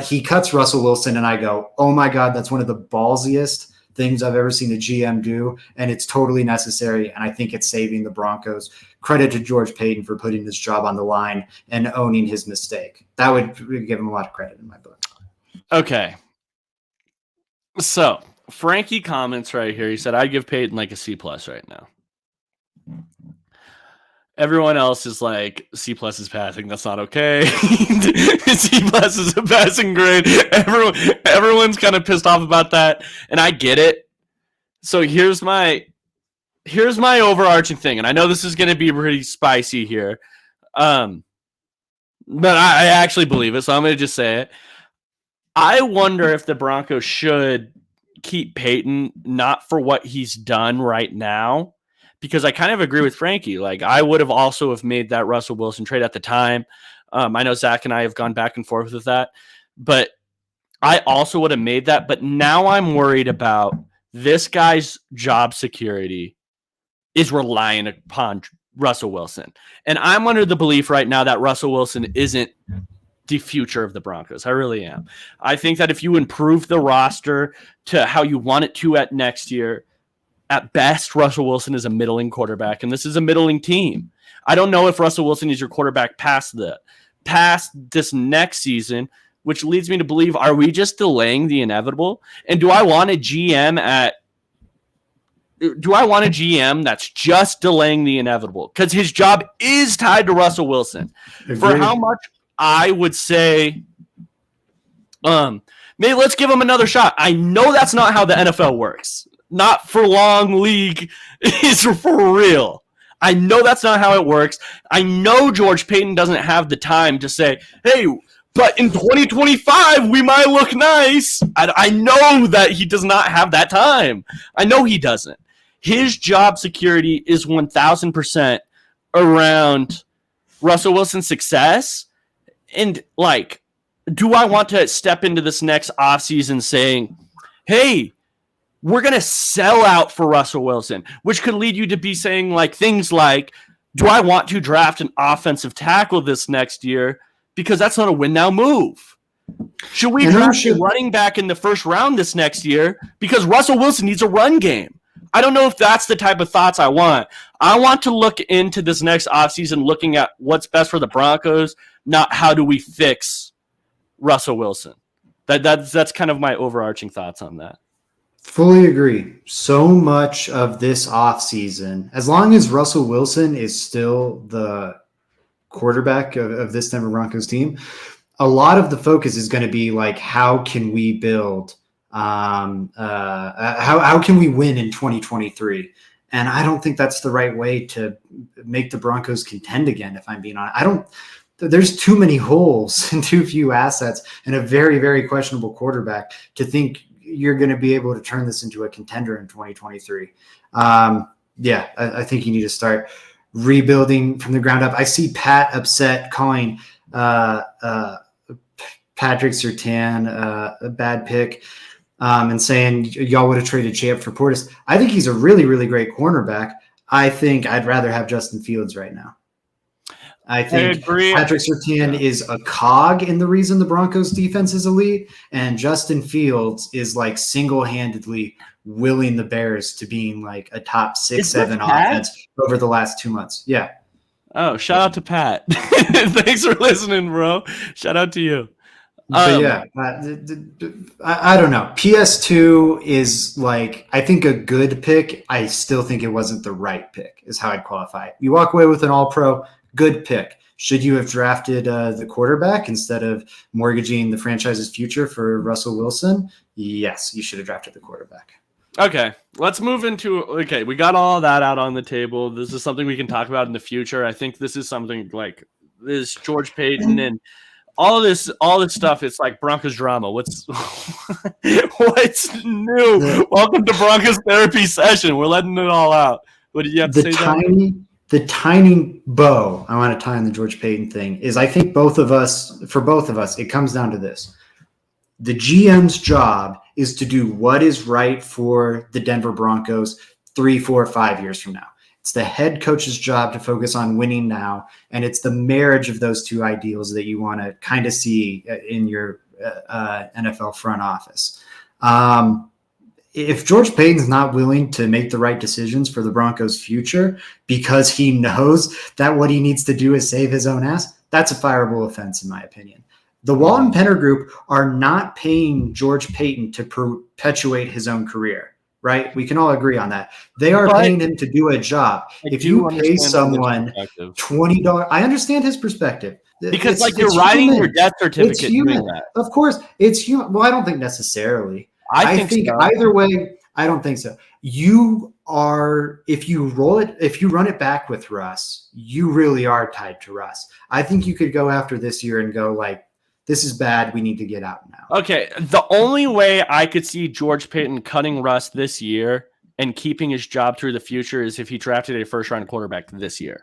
he cuts Russell Wilson, and I go, oh my God, that's one of the ballsiest things I've ever seen a GM do, and it's totally necessary, and I think it's saving the Broncos. Credit to George Paton for putting this job on the line and owning his mistake. That would give him a lot of credit in my book.
Okay. So, Frankie comments right here. He said, I'd give Paton like a C+ right now. Everyone else is like, C+ is passing. That's not okay. C+ is a passing grade. Everyone's kind of pissed off about that, and I get it. So here's my overarching thing, and I know this is going to be pretty spicy here, but I actually believe it, so I'm going to just say it. I wonder if the Broncos should keep Paton, not for what he's done right now, because I kind of agree with Frankie. Like, I would have also have made that Russell Wilson trade at the time. I know Zach and I have gone back and forth with that, but I also would have made that. But now I'm worried about this guy's job security is relying upon Russell Wilson. And I'm under the belief right now that Russell Wilson isn't the future of the Broncos. I really am. I think that if you improve the roster to how you want it to at next year, at best, Russell Wilson is a middling quarterback, and this is a middling team. I don't know if Russell Wilson is your quarterback past this next season, which leads me to believe, are we just delaying the inevitable? And do I want a GM that's just delaying the inevitable? Because his job is tied to Russell Wilson. Agreed. For how much I would say, maybe let's give him another shot. I know that's not how the NFL works. Not for long league is for real. I know that's not how it works. I know George Paton doesn't have the time to say, hey, but in 2025, we might look nice. I know that he does not have that time. I know he doesn't. His job security is 1,000% around Russell Wilson's success. And, do I want to step into this next offseason saying, hey, we're going to sell out for Russell Wilson, which could lead you to be saying like things like, do I want to draft an offensive tackle this next year? Because that's not a win now move. Should we draft a running back in the first round this next year? Because Russell Wilson needs a run game. I don't know if that's the type of thoughts I want. I want to look into this next offseason looking at what's best for the Broncos, not how do we fix Russell Wilson. That's kind of my overarching thoughts on that.
Fully agree. So much of this offseason, as long as Russell Wilson is still the quarterback of this Denver Broncos team, a lot of the focus is going to be like, how can we build how can we win in 2023? And I don't think that's the right way to make the Broncos contend again, if I'm being honest. There's too many holes and too few assets and a very, very questionable quarterback to think you're going to be able to turn this into a contender in 2023. I think you need to start rebuilding from the ground up. I see Pat upset calling Patrick Surtain a bad pick. And saying y'all would have traded Champ for Portis. I think he's a really, really great cornerback. I think I'd rather have Justin Fields right now. I think Patrick Surtain is a cog in the reason the Broncos defense is elite, and Justin Fields is like single-handedly willing the Bears to being like a top 6-7 offense over the last 2 months. Yeah.
Oh, shout out to Pat. Thanks for listening, bro. Shout out to you.
I don't know. PS2 is like, I think a good pick. I still think it wasn't the right pick is how I'd qualify it. You walk away with an all-pro, good pick. Should you have drafted the quarterback instead of mortgaging the franchise's future for Russell Wilson? Yes, you should have drafted the quarterback.
Okay, let's move into – okay, we got all that out on the table. This is something we can talk about in the future. I think this is something like this George Payton and – all this stuff, it's like Broncos drama. What's new? Welcome to Broncos therapy session. We're letting it all out. What did you have to say?
The tiny bow I want to tie on the George Payton thing is, I think for both of us, it comes down to this. The GM's job is to do what is right for the Denver Broncos 3, 4, 5 years from now. It's the head coach's job to focus on winning now, and it's the marriage of those two ideals that you want to kind of see in your NFL front office. If George Payton's not willing to make the right decisions for the Broncos' future because he knows that what he needs to do is save his own ass, that's a fireable offense, in my opinion. The Walton Penner Group are not paying George Payton to perpetuate his own career. Right? We can all agree on that. They are paying him to do a job. If you pay someone $20, I understand his perspective.
Because you're writing your death certificate doing that.
Of course, it's human. Well, I don't think necessarily. I think so. Either way, I don't think so. You are, if you run it back with Russ, you really are tied to Russ. I think you could go after this year and go like, this is bad. We need to get out now.
Okay. The only way I could see George Payton cutting Russ this year and keeping his job through the future is if he drafted a first-round quarterback this year.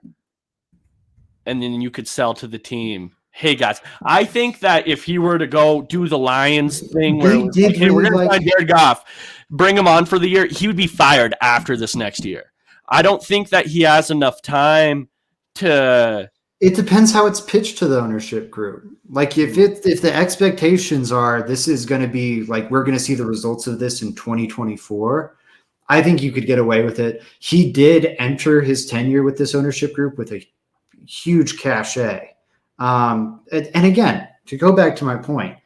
And then you could sell to the team, hey, guys, I think that if he were to go do the Lions thing where we're going to find Jared Goff, bring him on for the year, he would be fired after this next year. I don't think that he has enough time to –
it depends how it's pitched to the ownership group. Like if the expectations are this is going to be like we're going to see the results of this in 2024, I think you could get away with it. He did enter his tenure with this ownership group with a huge cachet. And again, to go back to my point,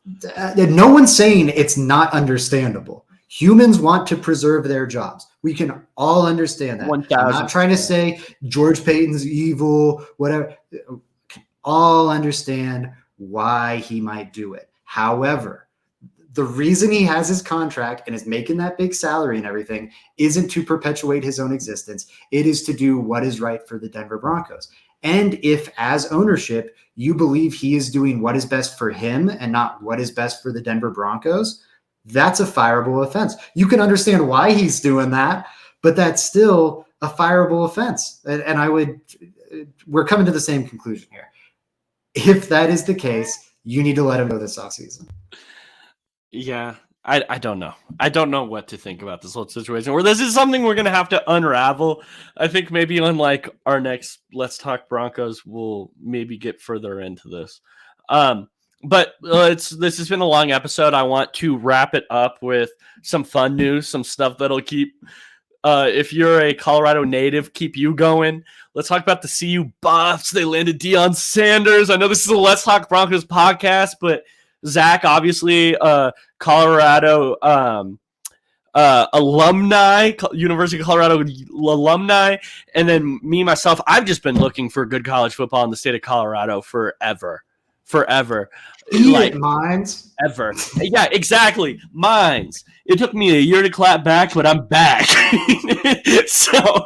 no one's saying it's not understandable. Humans want to preserve their jobs. We can all understand that.
1,000%.
I'm not trying to say George Payton's evil, whatever. We can all understand why he might do it. However, the reason he has his contract and is making that big salary and everything isn't to perpetuate his own existence. It is to do what is right for the Denver Broncos. And if, as ownership, you believe he is doing what is best for him and not what is best for the Denver Broncos, that's a fireable offense. You can understand why he's doing that, but that's still a fireable offense. And we're coming to the same conclusion here. If that is the case, you need to let him go this offseason.
Yeah. I don't know. I don't know what to think about this whole situation. Where this is something we're gonna have to unravel. I think maybe on like our next Let's Talk Broncos, we'll maybe get further into this. But this has been a long episode. I want to wrap it up with some fun news, some stuff that'll keep. If you're a Colorado native, keep you going. Let's talk about the CU Buffs. They landed Deion Sanders. I know this is a Let's Talk Broncos podcast, but Zach, obviously, Colorado alumni, University of Colorado alumni, and then me myself, I've just been looking for good college football in the state of Colorado forever.
Like mines.
Ever. Yeah, exactly. Mines. It took me a year to clap back, but I'm back. so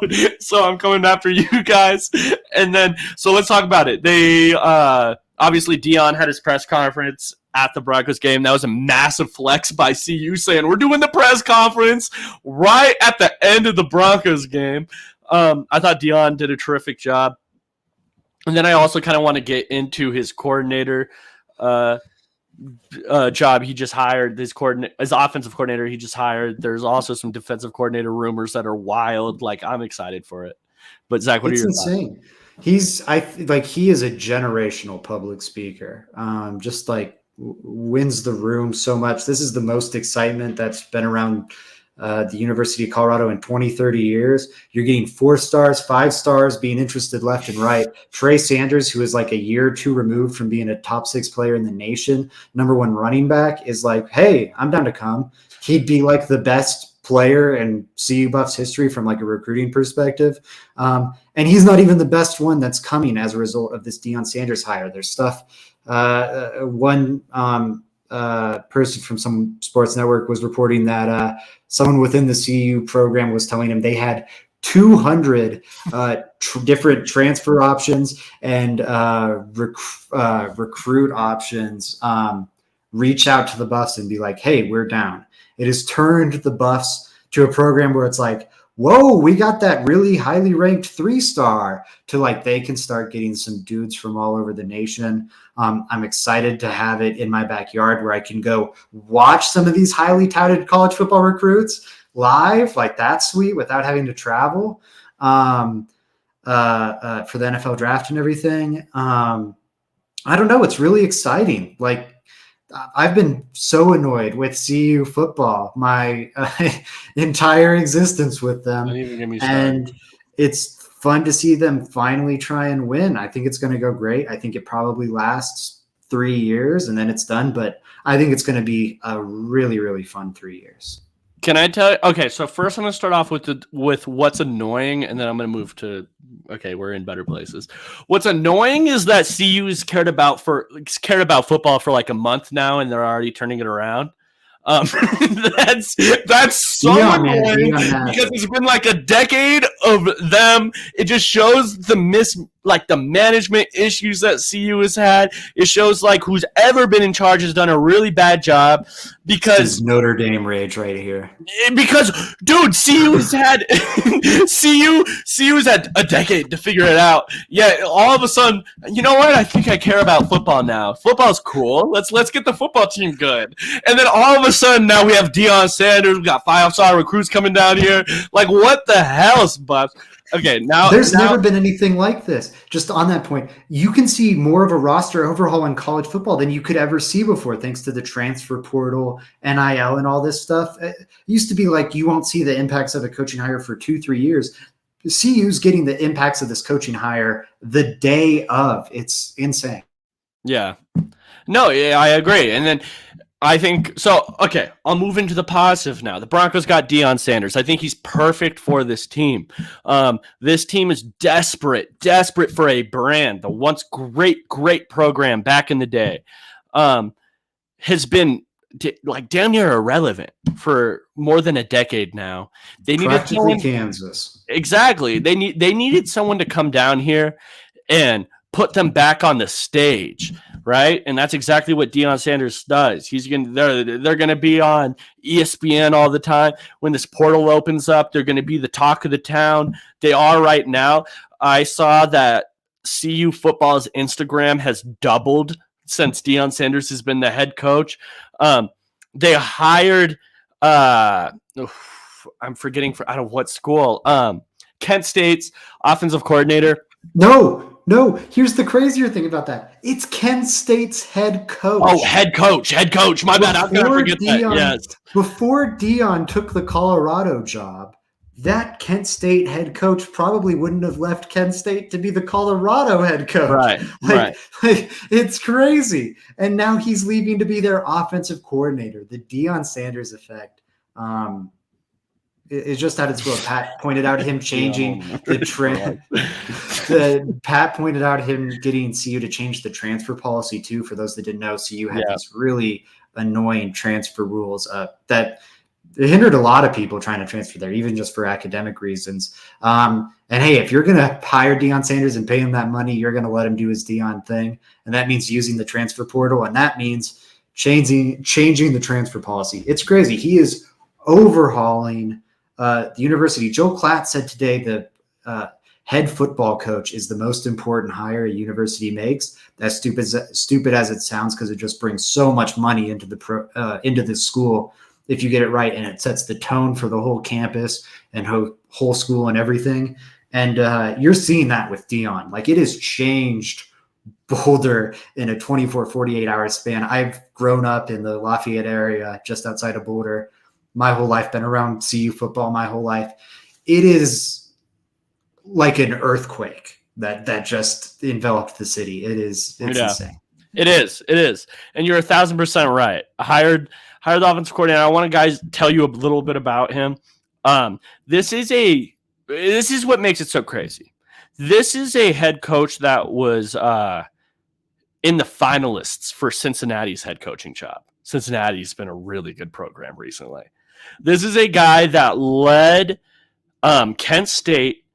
I'm coming after you guys. And then, so let's talk about it. They, obviously Deion had his press conference at the Broncos game. That was a massive flex by CU saying, we're doing the press conference right at the end of the Broncos game. I thought Deion did a terrific job. And then I also kind of want to get into his coordinator job he just hired. His offensive coordinator he just hired. There's also some defensive coordinator rumors that are wild. Like, I'm excited for it. But Zach, what are your
insane thoughts? He is a generational public speaker. Just like wins the room so much. This is the most excitement that's been around the University of Colorado in 20, 30 years. You're getting 4 stars, 5 stars, being interested left and right. Trey Sanders, who is like a year or two removed from being a top 6 player in the nation, #1 running back, is like, hey, I'm down to come. He'd be like the best player in CU Buffs history from like a recruiting perspective. And he's not even the best one that's coming as a result of this Deion Sanders hire. There's stuff, one person from some sports network was reporting that someone within the CU program was telling him they had 200 different transfer options and recruit options reach out to the Buffs and be like, hey, we're down. It has turned the Buffs to a program where it's like, whoa, we got that really highly ranked 3-star to like they can start getting some dudes from all over the nation. I'm excited to have it in my backyard where I can go watch some of these highly touted college football recruits live. Like, that's sweet without having to travel for the NFL draft and everything. I don't know. It's really exciting. Like, I've been so annoyed with CU football my entire existence with them. And it's fun to see them finally try and win. I think it's going to go great. I think it probably lasts 3 years and then it's done. But I think it's going to be a really, really fun 3 years.
Can I tell you? Okay, so first I'm going to start off with what's annoying, and then I'm going to move to, okay, we're in better places. What's annoying is that CU has cared about football for like a month now, and they're already turning it around. That's so annoying because it's been like a decade of them. It just shows the management issues that CU has had. It shows like who's ever been in charge has done a really bad job because
Notre Dame rage right here.
Because dude, CU's had a decade to figure it out. Yeah, all of a sudden, you know what? I think I care about football now. Football's cool. Let's get the football team good. And then all of a sudden, now we have Deion Sanders. We got 5-star recruits coming down here. Like, what the hell, Buffs? Okay, now
there's never been anything like this. Just on that point, you can see more of a roster overhaul in college football than you could ever see before, thanks to the transfer portal, NIL, and all this stuff. It used to be like you won't see the impacts of a coaching hire for 2-3 years. CU's getting the impacts of this coaching hire the day of. It's insane.
Yeah. No, yeah, I agree. And then I think so. Okay, I'll move into the positive now. The Broncos got Deion Sanders. I think he's perfect for this team. This team is desperate for a brand. The once great program back in the day has been like damn near irrelevant for more than a decade now. They needed someone,
Kansas.
Exactly. They needed someone to come down here and put them back on the stage, right? And that's exactly what Deion Sanders does. They're going to be on ESPN all the time. When this portal opens up, they're going to be the talk of the town. They are right now. I saw that CU football's Instagram has doubled since Deion Sanders has been the head coach. They hired I'm forgetting out of what school. Kent State's offensive coordinator.
No, no. Here's the crazier thing about that. It's Kent State's head coach.
Oh, head coach. My bad. How can I forget that? Yes.
Before Dion took the Colorado job, that Kent State head coach probably wouldn't have left Kent State to be the Colorado head coach.
Right,
like it's crazy. And now he's leaving to be their offensive coordinator. The Deion Sanders effect. It's just at its will. Pat pointed out him changing the trend. Pat pointed out him getting CU to change the transfer policy too. For those that didn't know, CU had these really annoying transfer rules that it hindered a lot of people trying to transfer there, even just for academic reasons. And hey, if you're going to hire Deion Sanders and pay him that money, you're going to let him do his Deion thing, and that means using the transfer portal, and that means changing the transfer policy. It's crazy. He is overhauling the university. Joe Klatt said today the head football coach is the most important hire a university makes. As stupid as it sounds, because it just brings so much money into the school if you get it right, and it sets the tone for the whole campus and whole school and everything. And you're seeing that with Deion. Like, it has changed Boulder in a 24, 48-hour span. I've grown up in the Lafayette area just outside of Boulder my whole life, been around CU football my whole life. It is like an earthquake that just enveloped the city. It's insane.
It is. And you're 1,000% right. I hired the offensive coordinator. I want to guys tell you a little bit about him. This is what makes it so crazy. This is a head coach that was in the finalists for Cincinnati's head coaching job. Cincinnati's been a really good program recently. This is a guy that led Kent State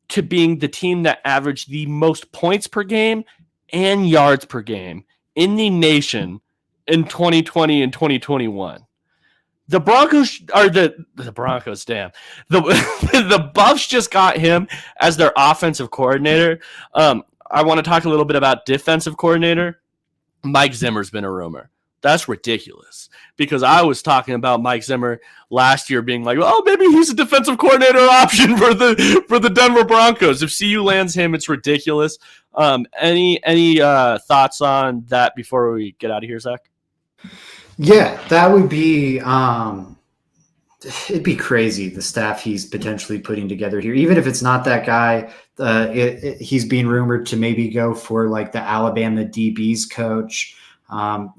to being the team that averaged the most points per game and yards per game in the nation in 2020 and 2021. The Broncos are the Broncos. Damn, the Buffs just got him as their offensive coordinator. I want to talk a little bit about defensive coordinator. Mike Zimmer's been a rumor. That's ridiculous, because I was talking about Mike Zimmer last year being like, oh, maybe he's a defensive coordinator option for the Denver Broncos. If CU lands him, it's ridiculous. Any thoughts on that before we get out of here, Zach?
Yeah, that would be it'd be crazy, the staff he's potentially putting together here. Even if it's not that guy, he's being rumored to maybe go for like the Alabama DB's coach.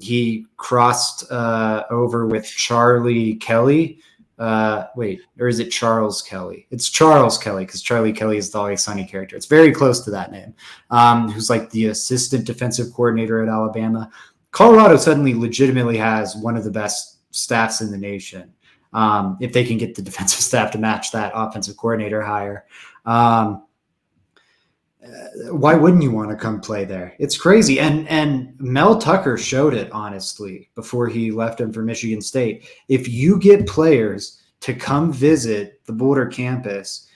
He crossed over with Charlie Kelly. Or is it Charles Kelly? It's Charles Kelly, because Charlie Kelly is the Always Sunny character. It's very close to that name. Who's like the assistant defensive coordinator at Alabama. Colorado suddenly legitimately has one of the best staffs in the nation. If they can get the defensive staff to match that offensive coordinator hire. Why wouldn't you want to come play there? It's crazy. And Mel Tucker showed it, honestly, before he left him for Michigan State. If you get players to come visit the Boulder campus,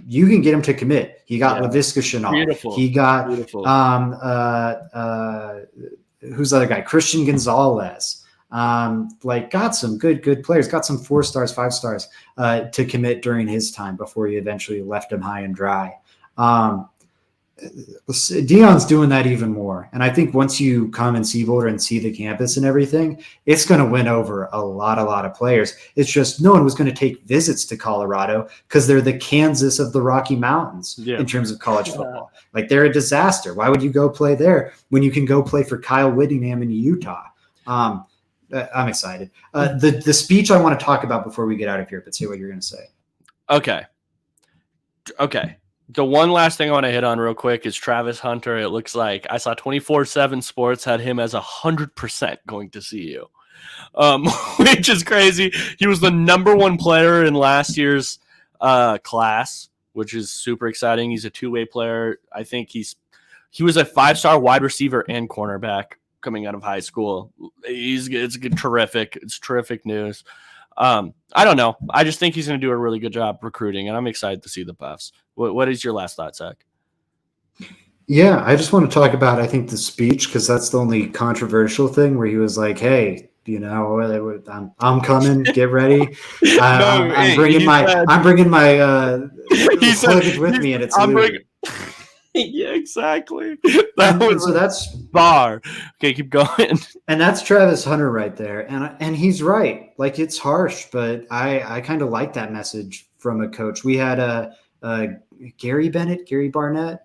you can get them to commit. He got Laviska Shenault.
Beautiful.
He got who's the other guy? Christian Gonzalez. Got some good players, got some 4 stars, 5 stars to commit during his time before he eventually left him high and dry. Deion's doing that even more. And I think once you come and see Boulder and see the campus and everything, it's going to win over a lot of players. It's just no one was going to take visits to Colorado because they're the Kansas of the Rocky Mountains in terms of college football. Like, they're a disaster. Why would you go play there when you can go play for Kyle Whittingham in Utah? I'm excited. The speech I want to talk about before we get out of here, but say what you're going to say.
Okay. The one last thing I want to hit on real quick is Travis Hunter. It looks like I saw 24/7 Sports had him as 100% going to CU, which is crazy. He was the number 1 player in last year's class, which is super exciting. He's a 2-way player. I think he was a 5-star wide receiver and cornerback coming out of high school. It's terrific. It's terrific news. I don't know. I just think he's going to do a really good job recruiting, and I'm excited to see the Buffs. What is your last thought, Zach?
Yeah, I just want to talk about, I think, the speech, because that's the only controversial thing where he was like, hey, I'm coming. Get ready. I'm bringing my luggage with me, and it's loaded.
Yeah, exactly.
So that's
bar. Okay, keep going.
And that's Travis Hunter right there, and he's right. Like, it's harsh, but I kind of like that message from a coach. We had Gary Barnett,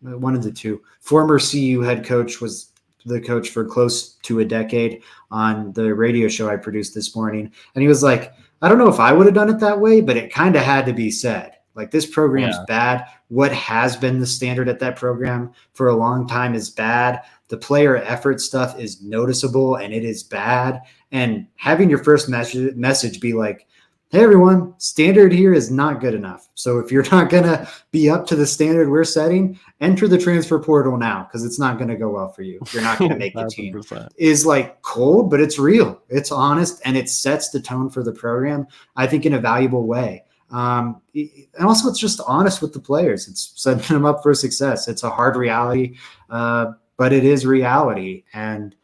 one of the two. Former CU head coach, was the coach for close to a decade on the radio show I produced this morning, and he was like, I don't know if I would have done it that way, but it kind of had to be said. Like, this program's bad. What has been the standard at that program for a long time is bad. The player effort stuff is noticeable, and it is bad. And having your first message be like, hey, everyone, standard here is not good enough. So if you're not going to be up to the standard we're setting, enter the transfer portal now, because it's not going to go well for you. You're not going to make the team. Is like cold, but it's real. It's honest, and it sets the tone for the program, I think, in a valuable way. And also, it's just honest with the players. It's setting them up for success. It's a hard reality, but it is reality. And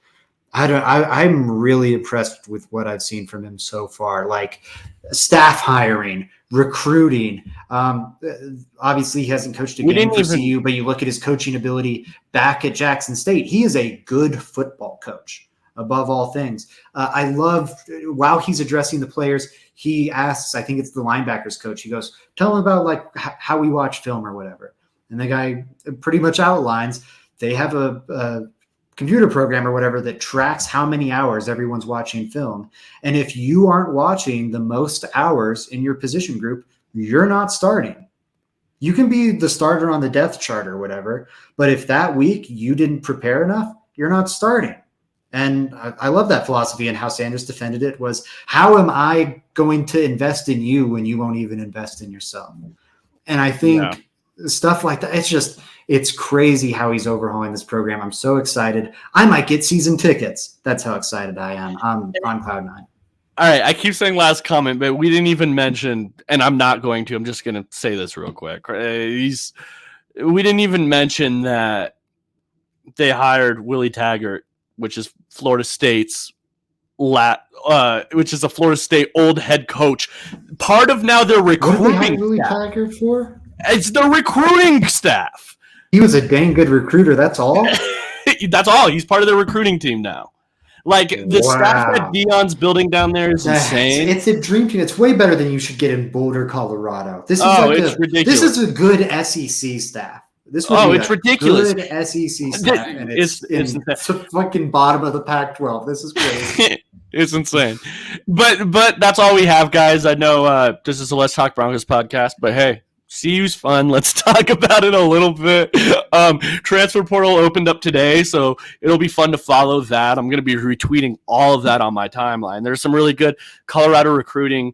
I'm really impressed with what I've seen from him so far. Like, staff hiring, recruiting. Obviously, he hasn't coached a game for CU, but you look at his coaching ability back at Jackson State. He is a good football coach, above all things. I love, while he's addressing the players, he asks, I think it's the linebackers coach, he goes, tell him about like how we watch film or whatever. And the guy pretty much outlines, they have a computer program or whatever that tracks how many hours everyone's watching film. And if you aren't watching the most hours in your position group, you're not starting. You can be the starter on the depth chart or whatever, but if that week you didn't prepare enough, you're not starting. And I love that philosophy, and how Sanders defended it was, how am I going to invest in you when you won't even invest in yourself? And I think stuff like that, it's crazy how he's overhauling this program. I'm so excited. I might get season tickets. That's how excited I am. I'm on cloud nine.
All right, I keep saying last comment, but we didn't even mention, and I'm not going to, I'm just going to say this real quick. We didn't even mention that they hired Willie Taggart, which is Florida State's which is a Florida State old head coach. Part of now their recruiting.
What did they hire Willie Taggart for?
It's the recruiting staff.
He was a dang good recruiter. That's all.
That's all. He's part of the recruiting team now. Like, the staff that Deion's building down there is insane.
It's a dream team. It's way better than you should get in Boulder, Colorado. This is
it's ridiculous.
This is a good SEC staff.
It's ridiculous.
Good SEC staff, and it's the fucking bottom of the Pac-12. This is crazy.
It's insane. But that's all we have, guys. I know this is a Let's Talk Broncos podcast, but hey, CU's fun. Let's talk about it a little bit. Transfer portal opened up today, so it'll be fun to follow that. I'm going to be retweeting all of that on my timeline. There's some really good Colorado recruiting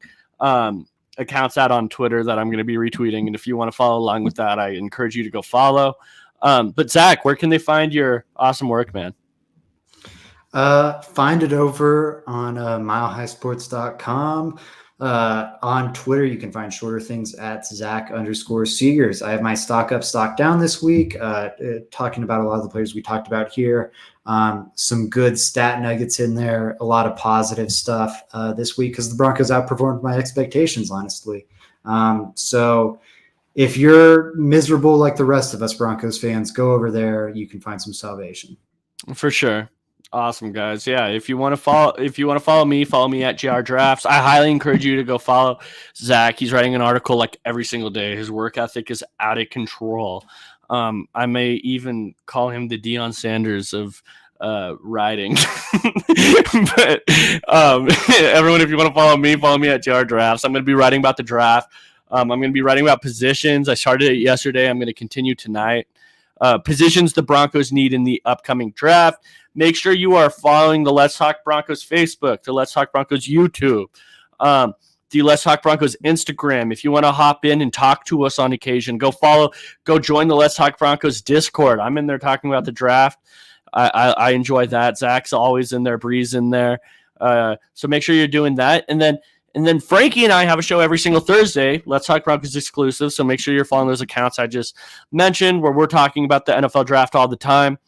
accounts out on Twitter that I'm going to be retweeting, and if you want to follow along with that, I encourage you to go follow. But Zach, where can they find your awesome work, man?
Find it over on milehighsports.com. On Twitter, you can find shorter things at Zach_Seegers. I have my stock up, stock down this week, talking about a lot of the players we talked about here. Some good stat nuggets in there, a lot of positive stuff this week, because the Broncos outperformed my expectations, honestly. So if you're miserable like the rest of us Broncos fans, go over there. You can find some salvation.
For sure. Awesome, guys. Yeah, if you want to follow me at GR Drafts. I highly encourage you to go follow Zach. He's writing an article like every single day. His work ethic is out of control. I may even call him the Deion Sanders of writing. But everyone, if you want to follow me at GR Drafts. I'm going to be writing about the draft. I'm going to be writing about positions. I started it yesterday. I'm going to continue tonight. Positions the Broncos need in the upcoming draft. Make sure you are following the Let's Talk Broncos Facebook, the Let's Talk Broncos YouTube, the Let's Talk Broncos Instagram. If you want to hop in and talk to us on occasion, go join the Let's Talk Broncos Discord. I'm in there talking about the draft. I enjoy that. Zach's always in there, Bree's in there. So make sure you're doing that. And then Frankie and I have a show every single Thursday, Let's Talk Broncos exclusive. So make sure you're following those accounts I just mentioned, where we're talking about the NFL draft all the time.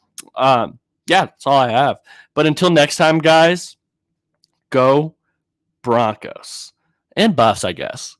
Yeah, that's all I have. But until next time, guys, Go Broncos. And Buffs, I guess.